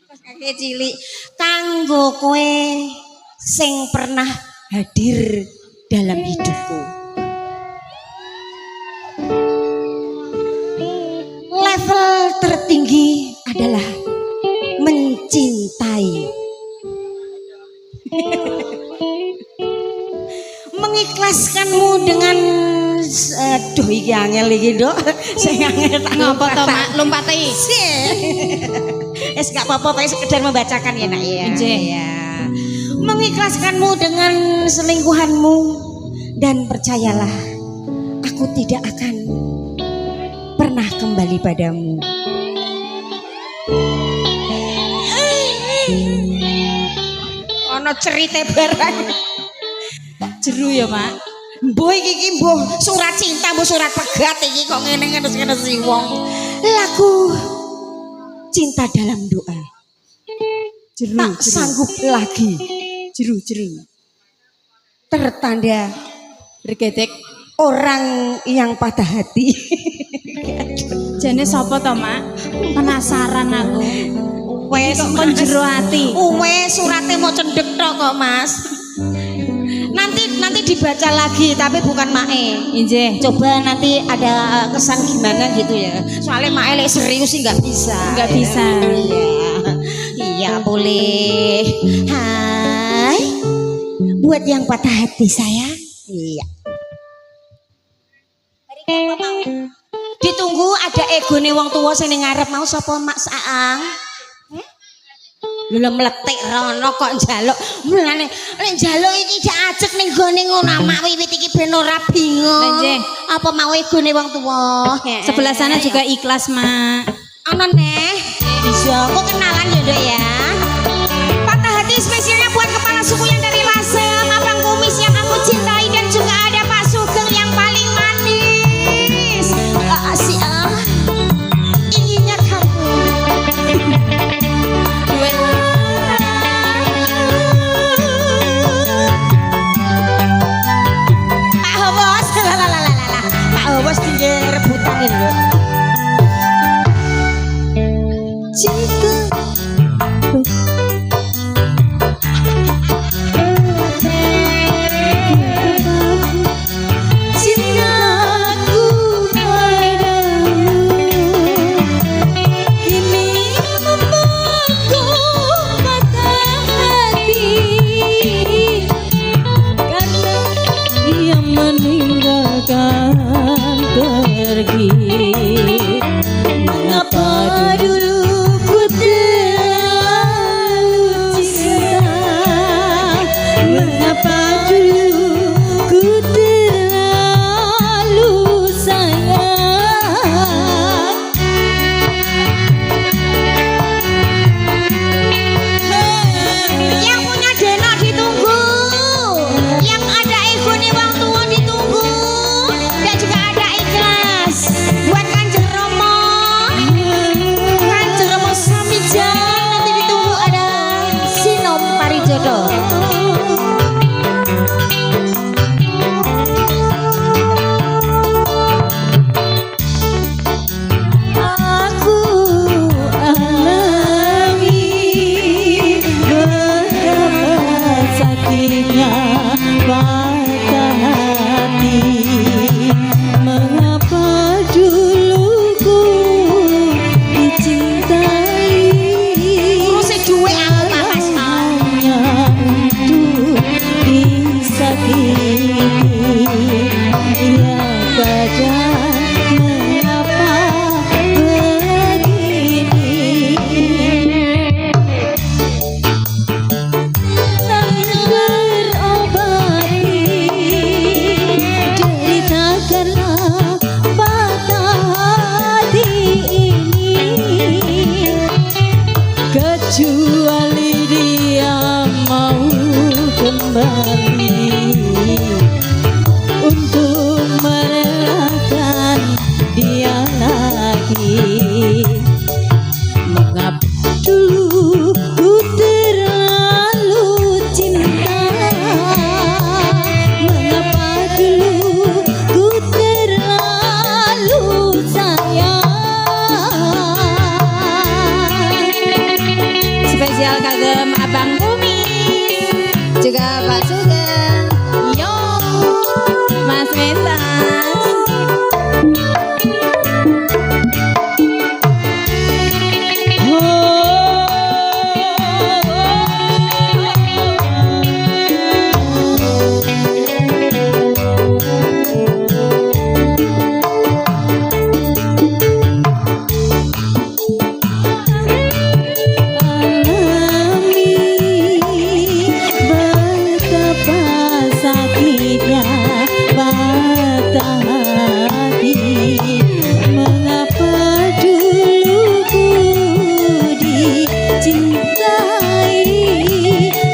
Kaos kaki cilik kanggo kowe sing pernah hadir dalam hidupku. Level tertinggi adalah mencintai. Mengikhlaskanmu dengan aduh iki angel iki, Dok. Sing angel tak Ngopo to, Mak? Lompati. Es gak apa-apa, tapi sekedar membacakan ya nak ya. Nggih. Ya. Mengikhlaskanmu dengan selingkuhanmu dan percayalah, aku tidak akan pernah kembali padamu. Ono cerita barang. Jeru ya, Mak. Boy iki mbuh surat cinta, mbuh surat pegat iki kok ngene-ngene si wong. Lagu cinta dalam doa. Jeru. Tak sanggup lagi. Jeru. Tertanda Regetek. orang yang patah hati. Jane sapa to, Mak? Penasaran aku. Wes Kok kon jero ati. Wes surate mau cendek tok kok, Mas. Nanti dibaca lagi tapi bukan mae. Nggih. Coba nanti ada kesan gimana gitu ya. Soalnya mae lek serius sih nggak bisa. Nggak bisa. Iya boleh. Hai. Buat yang patah hati saya. Iya. Ditunggu ada egone wong tua sing ning ngarep mau sapa Mak Saang? Lho mletik rono kok njaluk. Mulane nek njaluk iki dak ajek ning gone ngono Mak wiwit iki ben ora bingung. Nggih. Apa mau egone wong tua? Sebelah sana juga ikhlas, Mak. Ana neh. Bisa. Kok kenalan ya, Dok ya? Patah hati spesialnya buat kepala suku yang dari Lasem, Abang Kumis yang aku cintai dan juga ada Pak Sugeng yang paling manis. Asih inginnya kamu. Pak Hobos, Pak Hobos tinggal rebutan ini. Cinta. Cintaku padamu kini membuatku patah hati karena Dia meninggalkan pergi. mengapa dulu ku terlalu cinta, mengapa dulu ku terlalu sayang. Yang punya denok ditunggu, yang ada egone wong tua ditunggu, dan juga ada ikhlas buat Kanjeng Rama, Kanjeng Ya pada mengapa begini Tangis berobati derita karena patah hati ini kecuali dia mau kembali untuk merelakan dia lagi. Mengapa dulu ku terlalu cinta? Mengapa dulu ku terlalu sayang? Spesial kagem Abang Kumis, juga Pak Sugeng, yo Mas Mentas. Sakitnya patah hati. Mengapa dulu ku dicintai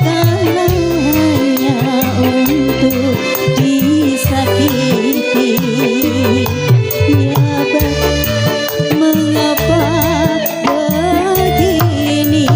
karena hanya untuk disakiti. Ya mengapa begini?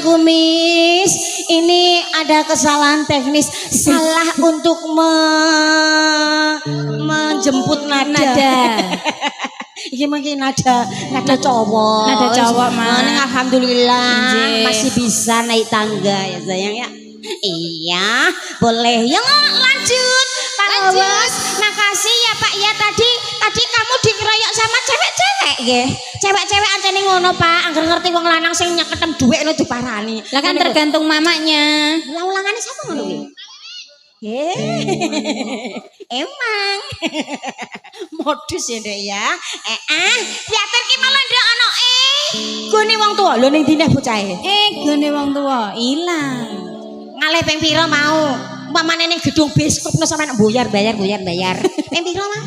Kumis, ini ada kesalahan teknis, salah untuk menjemput nada. Iki mungkin nada cowok. Nada cowok, Mak. Alhamdulillah Nggih. masih bisa naik tangga ya sayang ya. Iya, boleh. Ya lanjut. Pak Bos, makasih ya Pak ya tadi kamu dikeroyok sama cewek-cewek nggih. Cewek-cewek antene ngono Pak, angger ngerti wong lanang sing nyeketem dhuwit ngono diparani. Lah kan tergantung mamanya. Lah ulangane sapa ngono kuwi? Emang modus ya Dek ya. Teater ki malah ndak ono gone wong tuwa lho ning dine bocahe. Gone wong tuwa ilang. Ngalih ping pira mau? Umpamane ning gedung bioskop no sampeyan bayar. Ping pira mah?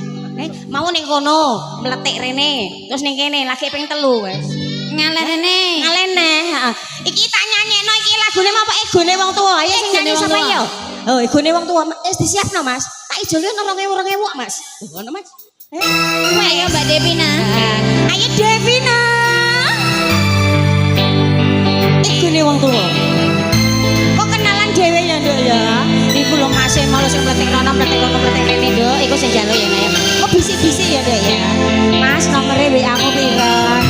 Mau ning kono meletik rene, terus ning kene lagi ping 3 wis. Ngalene. Ngalene, heeh. Iki tak nyanyekno iki lagune apa egone wong tuwa. Ayo sing nyanyi sapa ya? Oh, egone wong tuwa wis disiapno Mas. Tak ijoli ono 2000 Mas. Ngono Mas. Ayo Mbak Devina. Ayo Devina. Egone wong tuwa. Kok kenalan dhewe ya, Nduk ya? Iku lho Mas malu sing mletik rono mletik rene, Nduk. Iku sing njaluk ya, Nek. Kok bisik-bisik ya, Nduk ya? Mas nomere WA-mu pira?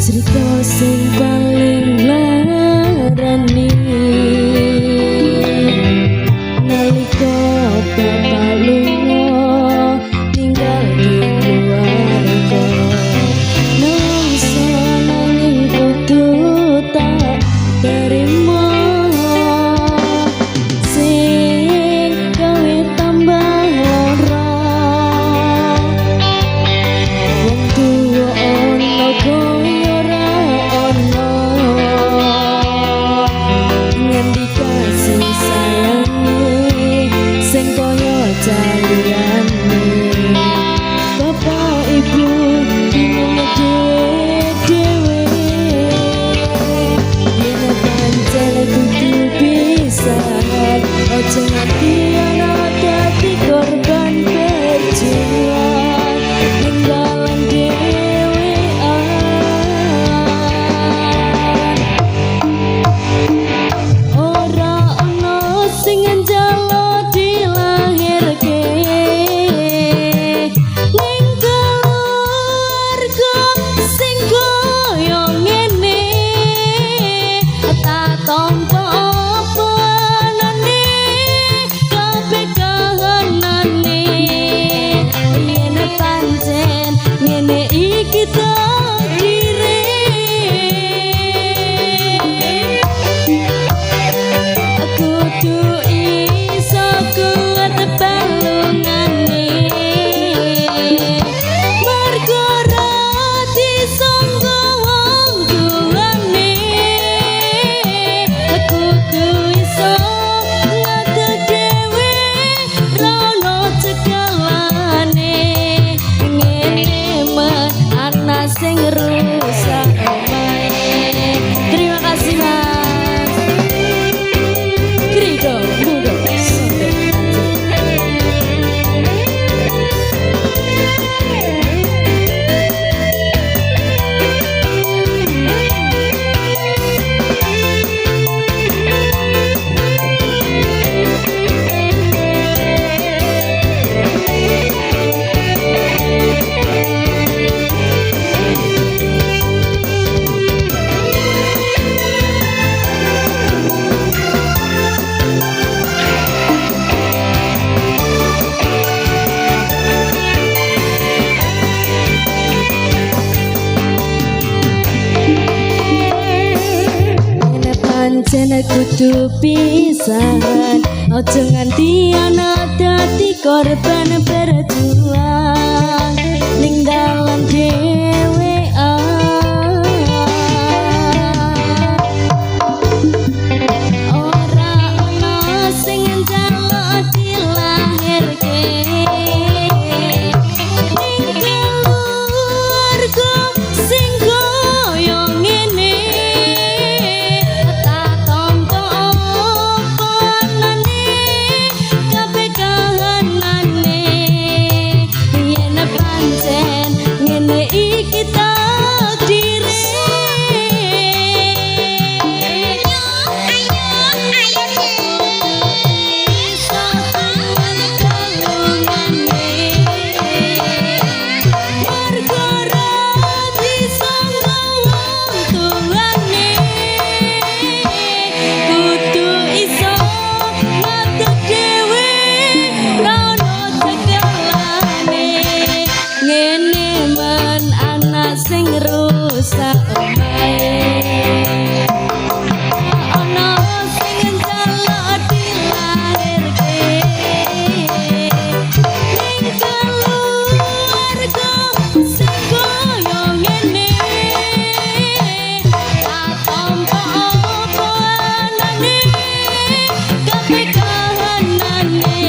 Cerita sing paling jangan tiada dadi korban berjuang ninggalan dhewean. Ora ono sing njalo dilahirke ning keluarga sing koyo ngene. Tak tampa apa anane kabeh kahanane. Yen pancen ngene iki takdire. Kudu iso kuat balungane mergo ora disangka wong tuane. Kudu iso ngatur dhewe rono cekelane. Ngene men ana sing rusak omahe. Terima kasih Mas Krido Mudo Sonde. Nek pancen kudu pisahan, ojo nganti ana dadi korban berjuang ning dalan dhewean. Ora ana sing njaluk dilahirke ning keluarga sing koyo ngene. Tak tampa apa anane kabeh kahanane. Yen pancen ngene iki takdire. Iso kuat balungane mergo ora disangka wong tuane. Kudu iso ngatur dhewe rono cekelane. Ngene men ana sing rusak omahe. Ana sing njaluk dilahirke ning keluarga sing koyo ngene. Tak tampa apa anane kabeh kahanane.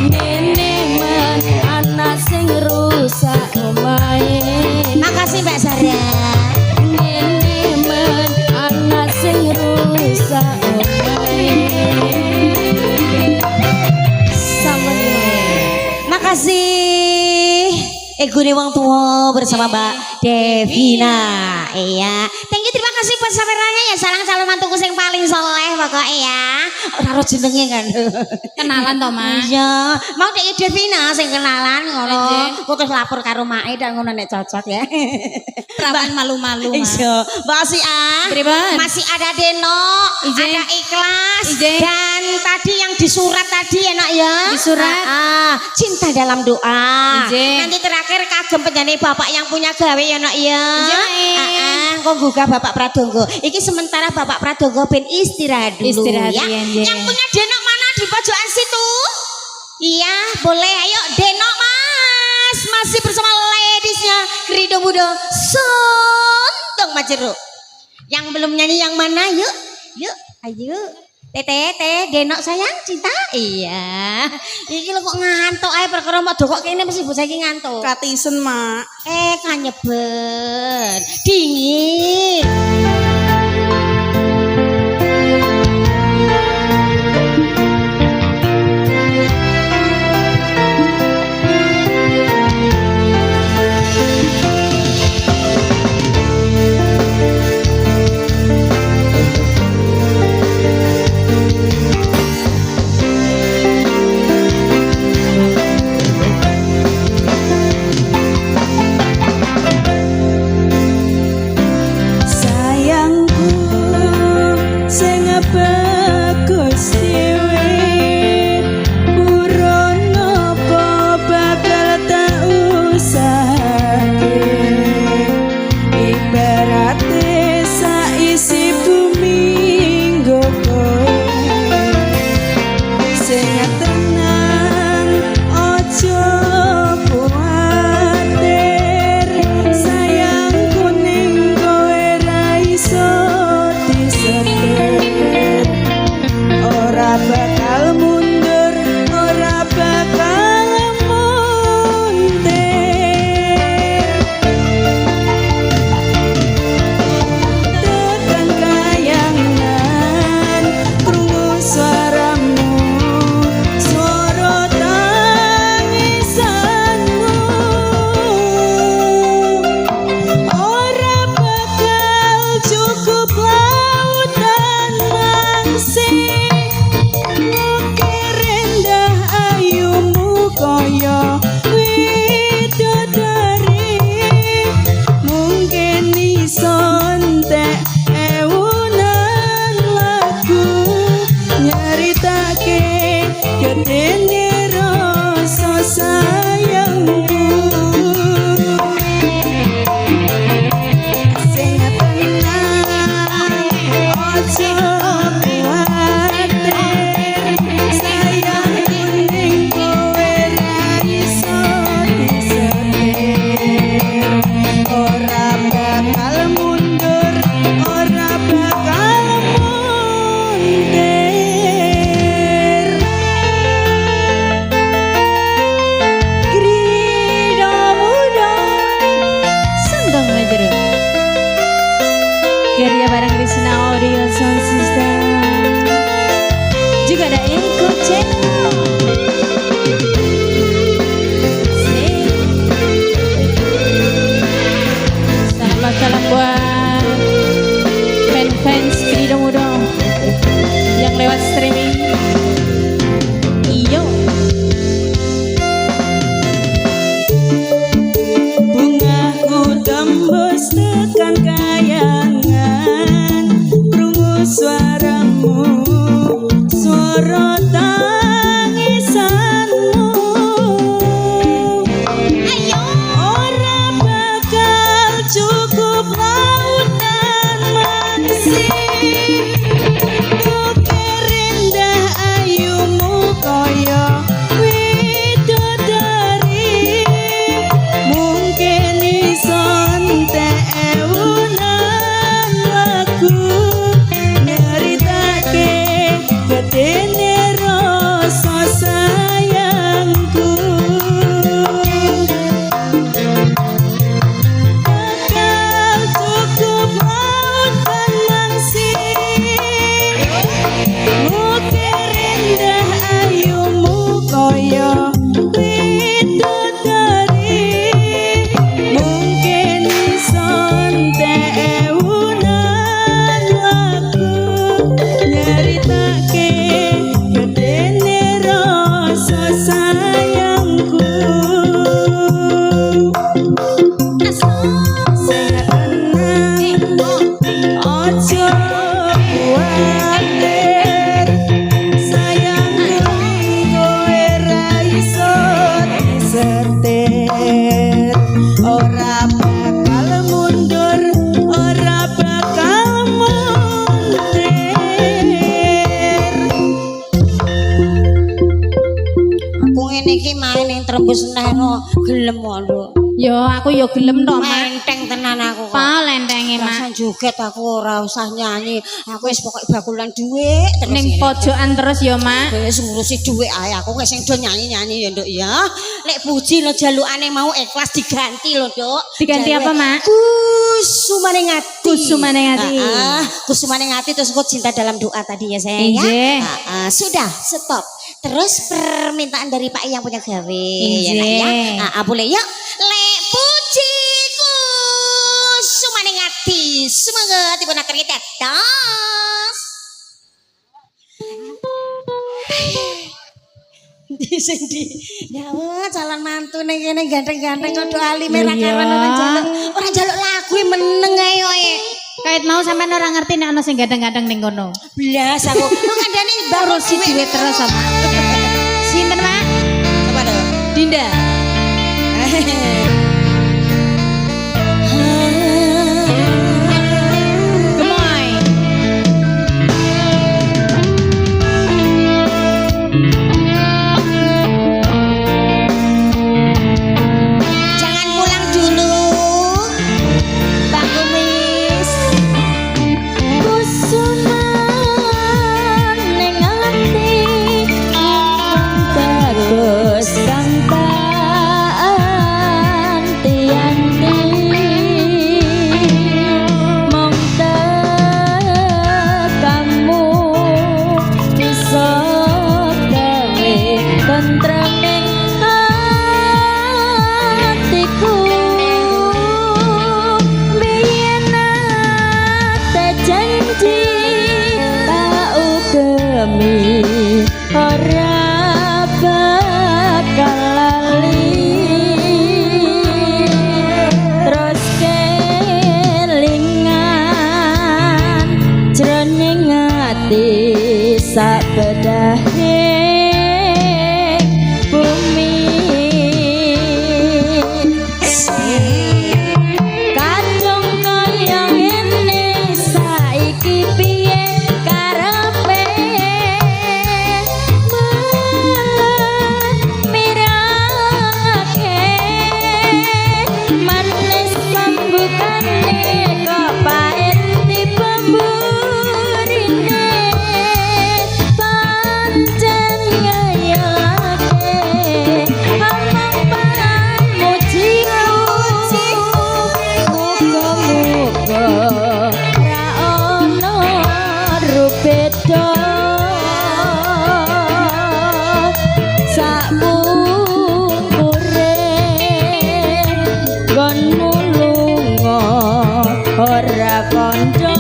Ngene men ana sing rusak omahe. Makasih Mbak Sarah. Ngene men ana sing rusak omahe. Makasih. Gune wong tua bersama Mbak Devina. Iya. Thank you, terima kasih buat samperannya ya. Salam calon mantuku sing paling soleh pokoknya ya. Ora ro jenenge kan. Kenalan to, Mas. Iya, mau dek Devina sing kenalan ngono. Nggih. Kok terus lapor karo Mae dan ngono nek cocok ya. Perawan malu-malu, Mas. Iya, Mbak Asia. Pripun? Masih ada Deno, Ijen. ada Ikhlas, Ijen. dan tadi yang disurat tadi enak ya. Disurat. Cinta dalam doa. Ijen. Nanti terakhir kagem penyanyi bapak yang punya gawe ya nak ya. Ijen. Kok gugah Bapak Pradongo. Iki sementara Bapak Pradongo ben istirahat dulu Istirahat, ya. iya, iya. Yang punya Deno mana di pojokan situ? Iya, boleh. Ayo Deno Mas. Masih bersama ladiesnya Krido Mudo Sondong Majeruk. Yang belum nyanyi yang mana? Yuk. Yuk, ayo. Tete, Denok sayang cinta. Iya. Iki lho kok ngantuk ae perkara mok kok kene mesti bocah iki ngantuk. Katisen, Mak. Kanyeben. Dingin. dong yang lewat streaming. Iyo. Bungaku tembus tekan kayangan, krungu suaramu, suara tangisanmu. Ayo. Ora bakal cukup lautan manisih, ukir indah ayumu koyo widodari. Mungkin iso entek ewunan lagu nyeritake gedene rasa sayangku. Bakal cukup lautan mangsih, ukir indah ayumu koyo widodari. Mungkin iso entek ewunan lagu nyeritake gedene rasa sayangku. Sing tenang, ojo kuwatir, sayangku kowe ra iso disetir. Ora bakal mundur, ora bakal mundur. Aku ngene iki main ning trembus nehno gelem lho. Yo aku yo gelem to, Mak. Menteng tenan aku kok. Pa lentenge, Rasa Mak. joget aku ora usah nyanyi. Aku wis pokoke bakulan dhuwit terus. Ning ini. pojokan terus yo, Mak. Wis ngurusi dhuwit ae aku wis sing do nyanyi-nyanyi ya, Nduk ya. Lek puji lo jalukane mau ikhlas diganti lho, Nduk. Diganti apa, Mak? Kusumane ngati. Kusumane ngati. Kusumane ngati terus kok cinta dalam doa tadi ya sayang ya. Injih. Sudah, stop. Terus permintaan dari Pak yang punya gawe ya, Injih. Nak ya. Boleh yuk. Lek puji kusumane ngati. Semoga dipun atur kita tos. Di sini ya calon mantu ning kene ganteng-ganteng kok ali merah karan orang jaluk lagu meneng ae kowe. Kait mau sampean ora ngerti nek ana sing gandeng-gandeng ning kono. Blas aku. Kok kandhane baru Si duit terus sama. Sinten, Mak? Apa tuh? Dinda. Gemoy. Jangan pulang dulu. Mbak Kumis. Kusuman ning ati bagus kang anti-anti mong kamu bisa gawe tentreming hatiku. Biyen ate janji tak ugemi ora bakal lali, terus kelingan jroning ati sak bedahe bumi. Kadung kaya ngene saiki piye karepe mirake manis sambutane kok pahit dipemburine pancen ngayalake amang paran mujiku muga-muga ra ono rubeda sak bungkure gonmu lunga ora kandha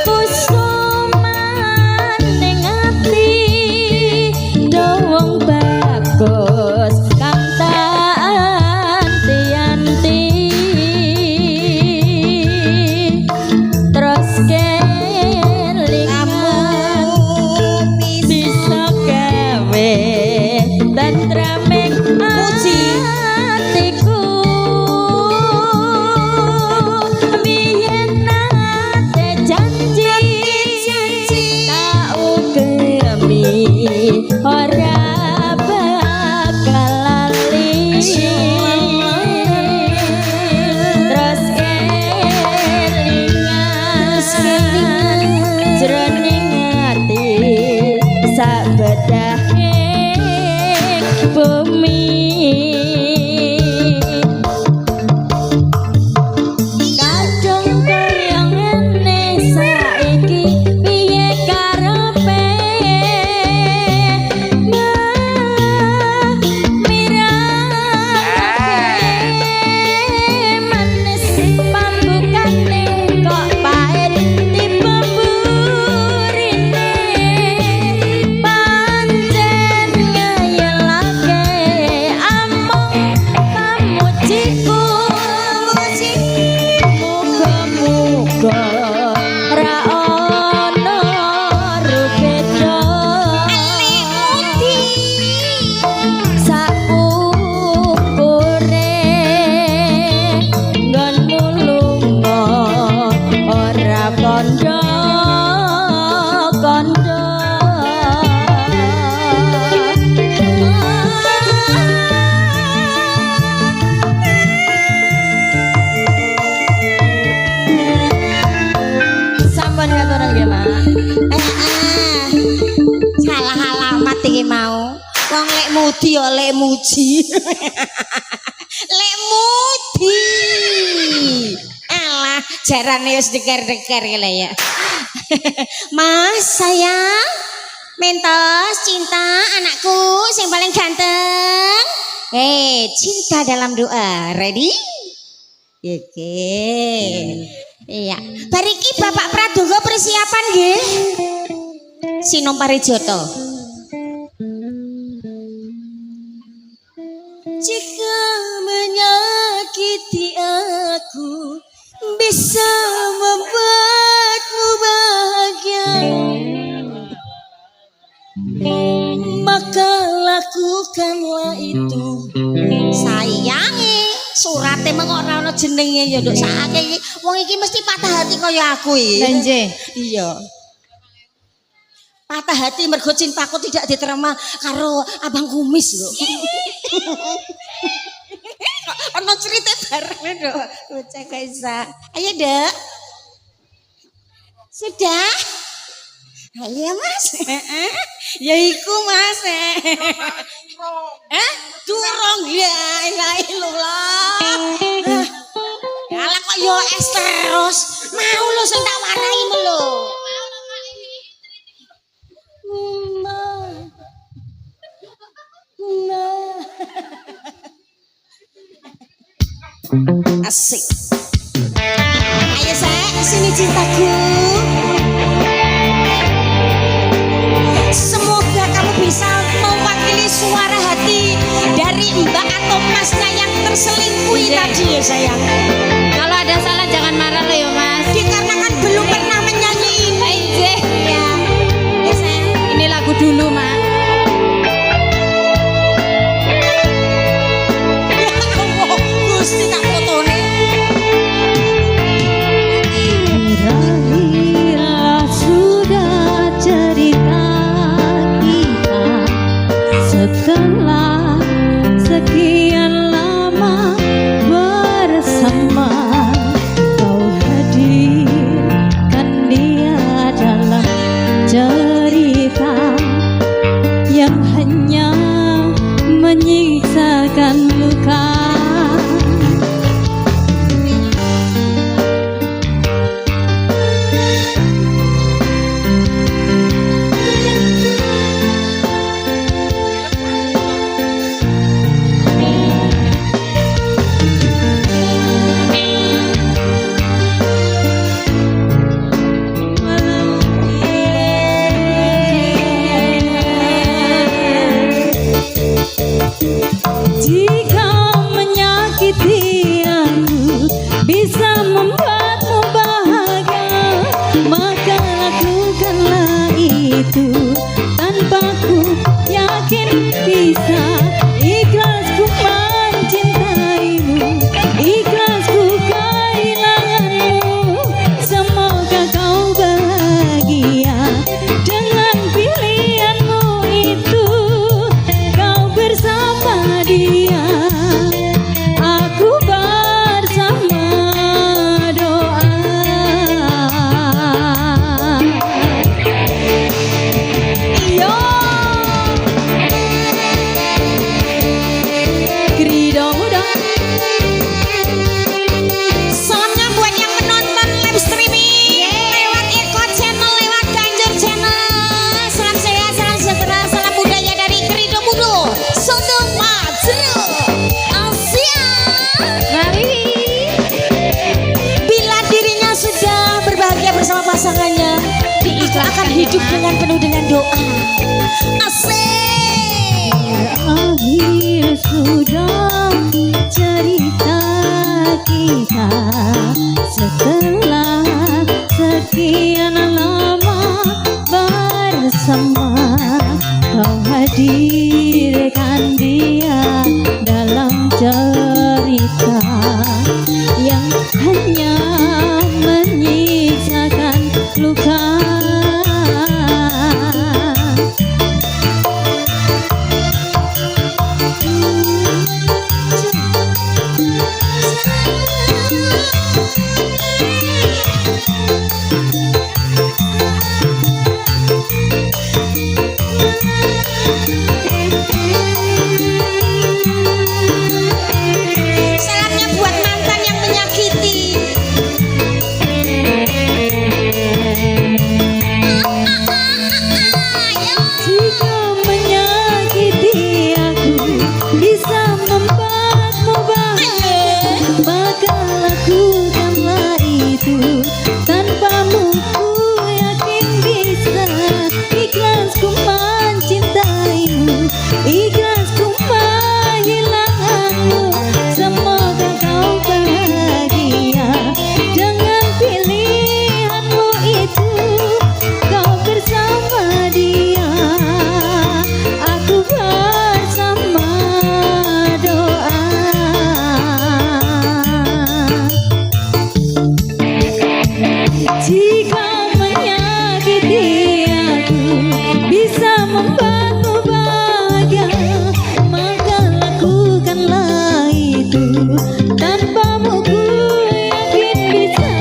kusuman ning ati dawang bagus kang tak anti-anti terus kelingan bisa gawe tentraming hatiku biyen nate janji tak ugemi ora bakal lali terus kelingan jroning ati sabedahe bumi kadung kaya ngene saiki piye karepe manis pambukane kok pahit tipe burine pancen ngayalake among pamujiku muga-muga ra ono rubeda sakukure nggonmu lunga ora kandha-kandha sampun katuran nggih Mak Salah alamat iki mau. Wong lek mudi ya lek muji. Lek mudi. Alah, jarane wis deker-deker kele ya. Mas, sayang. Mentos, cinta, anakku yang paling ganteng. Cinta dalam doa. Ready? Oke. Iya. Bariki Bapak Praduga persiapan nggih. Sinom Parijoto. Jika menyakiti aku bisa membuatmu bahagia, maka lakukanlah itu. Sayangi surate mengko ora ana jenenge ya nduk sakake iki wong iki mesti patah hati kaya aku iki. Lah nggih. Iya. Patah hati mergo cintaku tidak diterima karo Abang Kumis lho. Ono cerita bareng lho. Bocah Kaisa. Ayo, Dek. Sudah? Ayo, Mas. Ya iku, Mas. Durung ya, la ilallah. Ya lah kok yo es terus. Mau lho sing tak warai lho. Asik. Ayo saya sini cintaku. Semoga kamu bisa mewakili suara hati dari Mbak atau Masnya yang terselingkuhi tadi ya sayang. Kalau ada salah jangan marah lo ya Mas. Dikarenakan belum pernah menyanyi ini. Ya. Ya sayang. Ini lagu dulu Mak. Gusti tak fotone. Berakhirlah sudah cerita kita setelah sekian lama bersama. maka lakukanlah itu tanpa ku yakin bisa. Ikhlas ku mencintaimu, ikhlas ku kehilanganmu. Semoga kau bahagia dengan pilihanmu itu. Kau bersama dia, aku bersama doa. Iyo Krido muda. Salamnya buat yang menonton live streaming lewat Eko Channel, lewat Ganjur Channel. Salam sehat, salam sejahtera, salam budaya dari Krido Mudo Sondo Maju Asia. Bila dirinya sudah berbahagia bersama pasangannya, akan hidup dengan penuh dengan doa. Asik. Akhir sudah cerita kita setelah sekian lama bersama. Kau hadirkan dia dalam cerita yang hanya menyisakan luka. Salamnya buat mantan yang menyakiti. Jika menyakiti aku bisa membuatmu bahagia, maka lakukanlah itu. Tanpamu ku yakin bisa. Ikhlas ku mencintaimu, ikhlas ku kehilanganmu. Semoga kau bahagia dengan pilihanmu itu. Kau bersama dia, aku bersama doa. Jika menyakiti aku bisa membuatmu bahagia, maka lakukanlah itu. Tanpamu ku yakin bisa.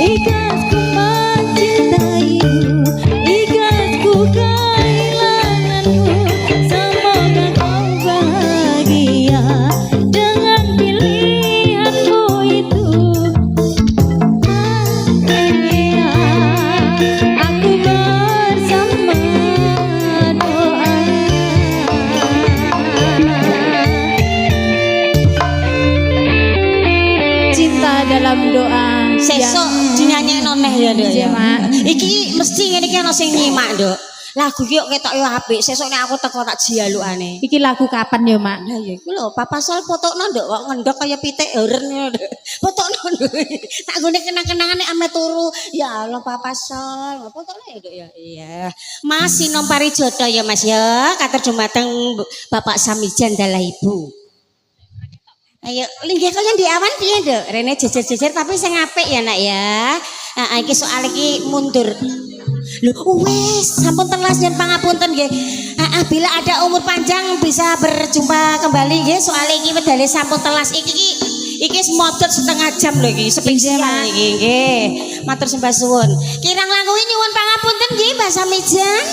Ikhlas ku mencintaimu, ikhlas ku kehilanganmu. Semoga kau bahagia dengan pilihanmu itu. Aku bersama doa. Cinta dalam doa. Sesuk dinyanyi noneh ya Dok. Iya, Mak. Iki mesti ngene iki ana sing nyimak Dok. Lagu ki kok ketok yo apik. Sesuk nek aku teko tak jialukane. Iki lagu kapan ya, Mak? Lah ya iku lho, Papa Sol fotokno Nduk kok ngendok kaya pitik heren ngono Nduk. Fotokno Nduk. Tak gone kenang-kenangane ame turu. Ya Allah Papa Sol, fotokno ya Nduk ya. Iya. Mas Sinom Parijoto ya Mas ya. Katur dumateng Bapak Samijan dalah Ibu. Ayo linggih kalian di awan piye Nduk? Rene jejer-jejer tapi sing apik ya Nak ya. Heeh iki soal iki mundur. Lho wis sampun telas yen pangapunten nggih. Bila ada umur panjang bisa berjumpa kembali nggih. Soal iki wedale sampun telas iki modot setengah jam lho iki spesial iki nggih. Matur sembah suwun. Kirang langkung nyuwun pangapunten nggih Mbak Samijan.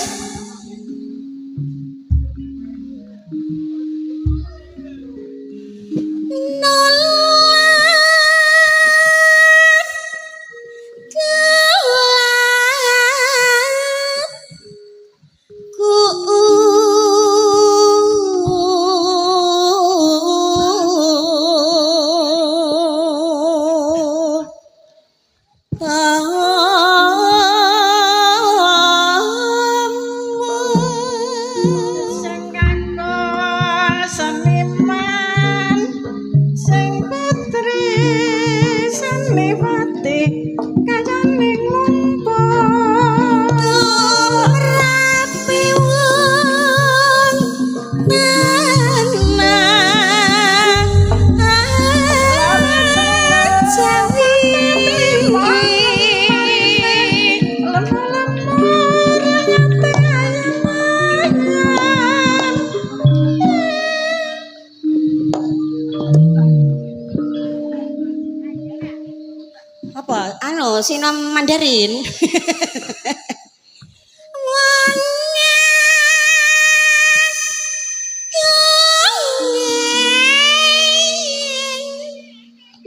sinom Mandarin.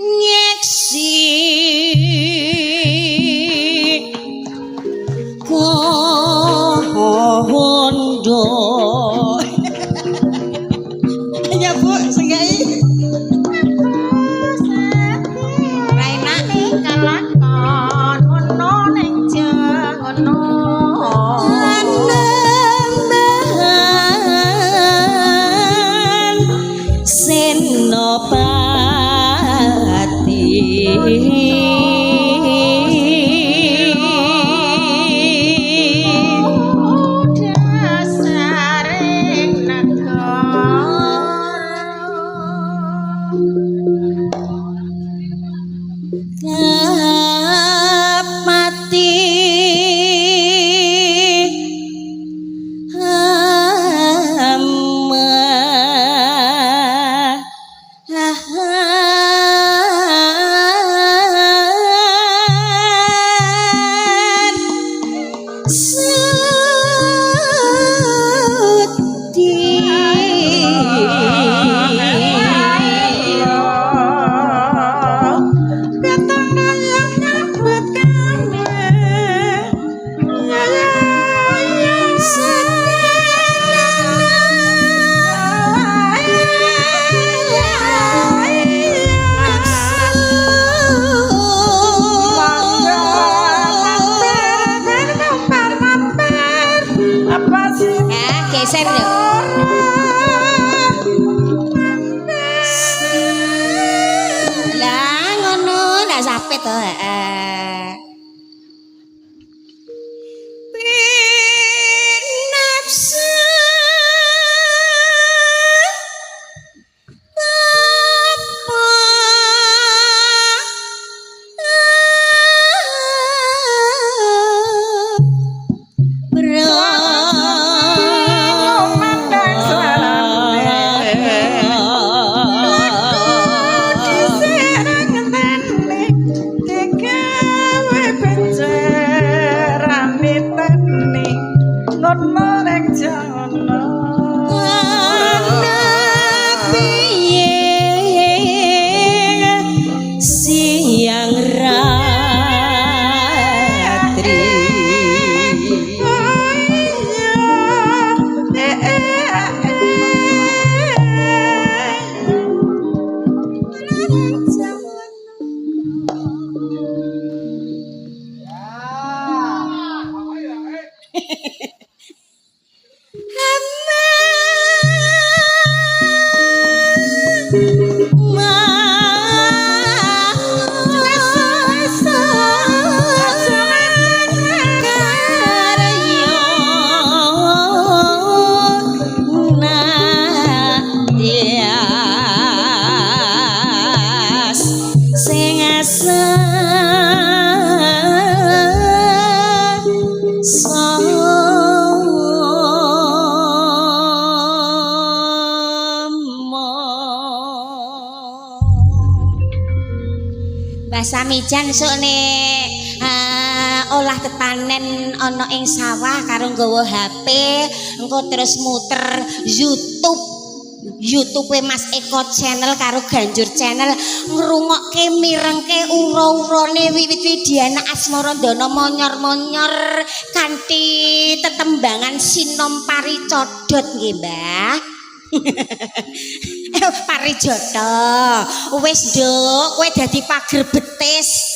Nyeksi kohondo. Ya Bu, sengai. Raina kalakon ono ning jengono. Senopati dasaring negara mati geser lho. Lah ngono, lah sampe to, heeh. Nafsu siang ratri Bahasa Mijan sok nek olah tetanen ana ing sawah karo nggawa HP engko terus muter YouTube Mas Eko channel karo Ganjur channel ngrungokke mirengke ura-urane Wiwit-Widiana Asmarandana monyor-monyor kanthi tetembangan sinom paricodot nggih Mbah. Parijoto wis nduk kowe dadi pager betis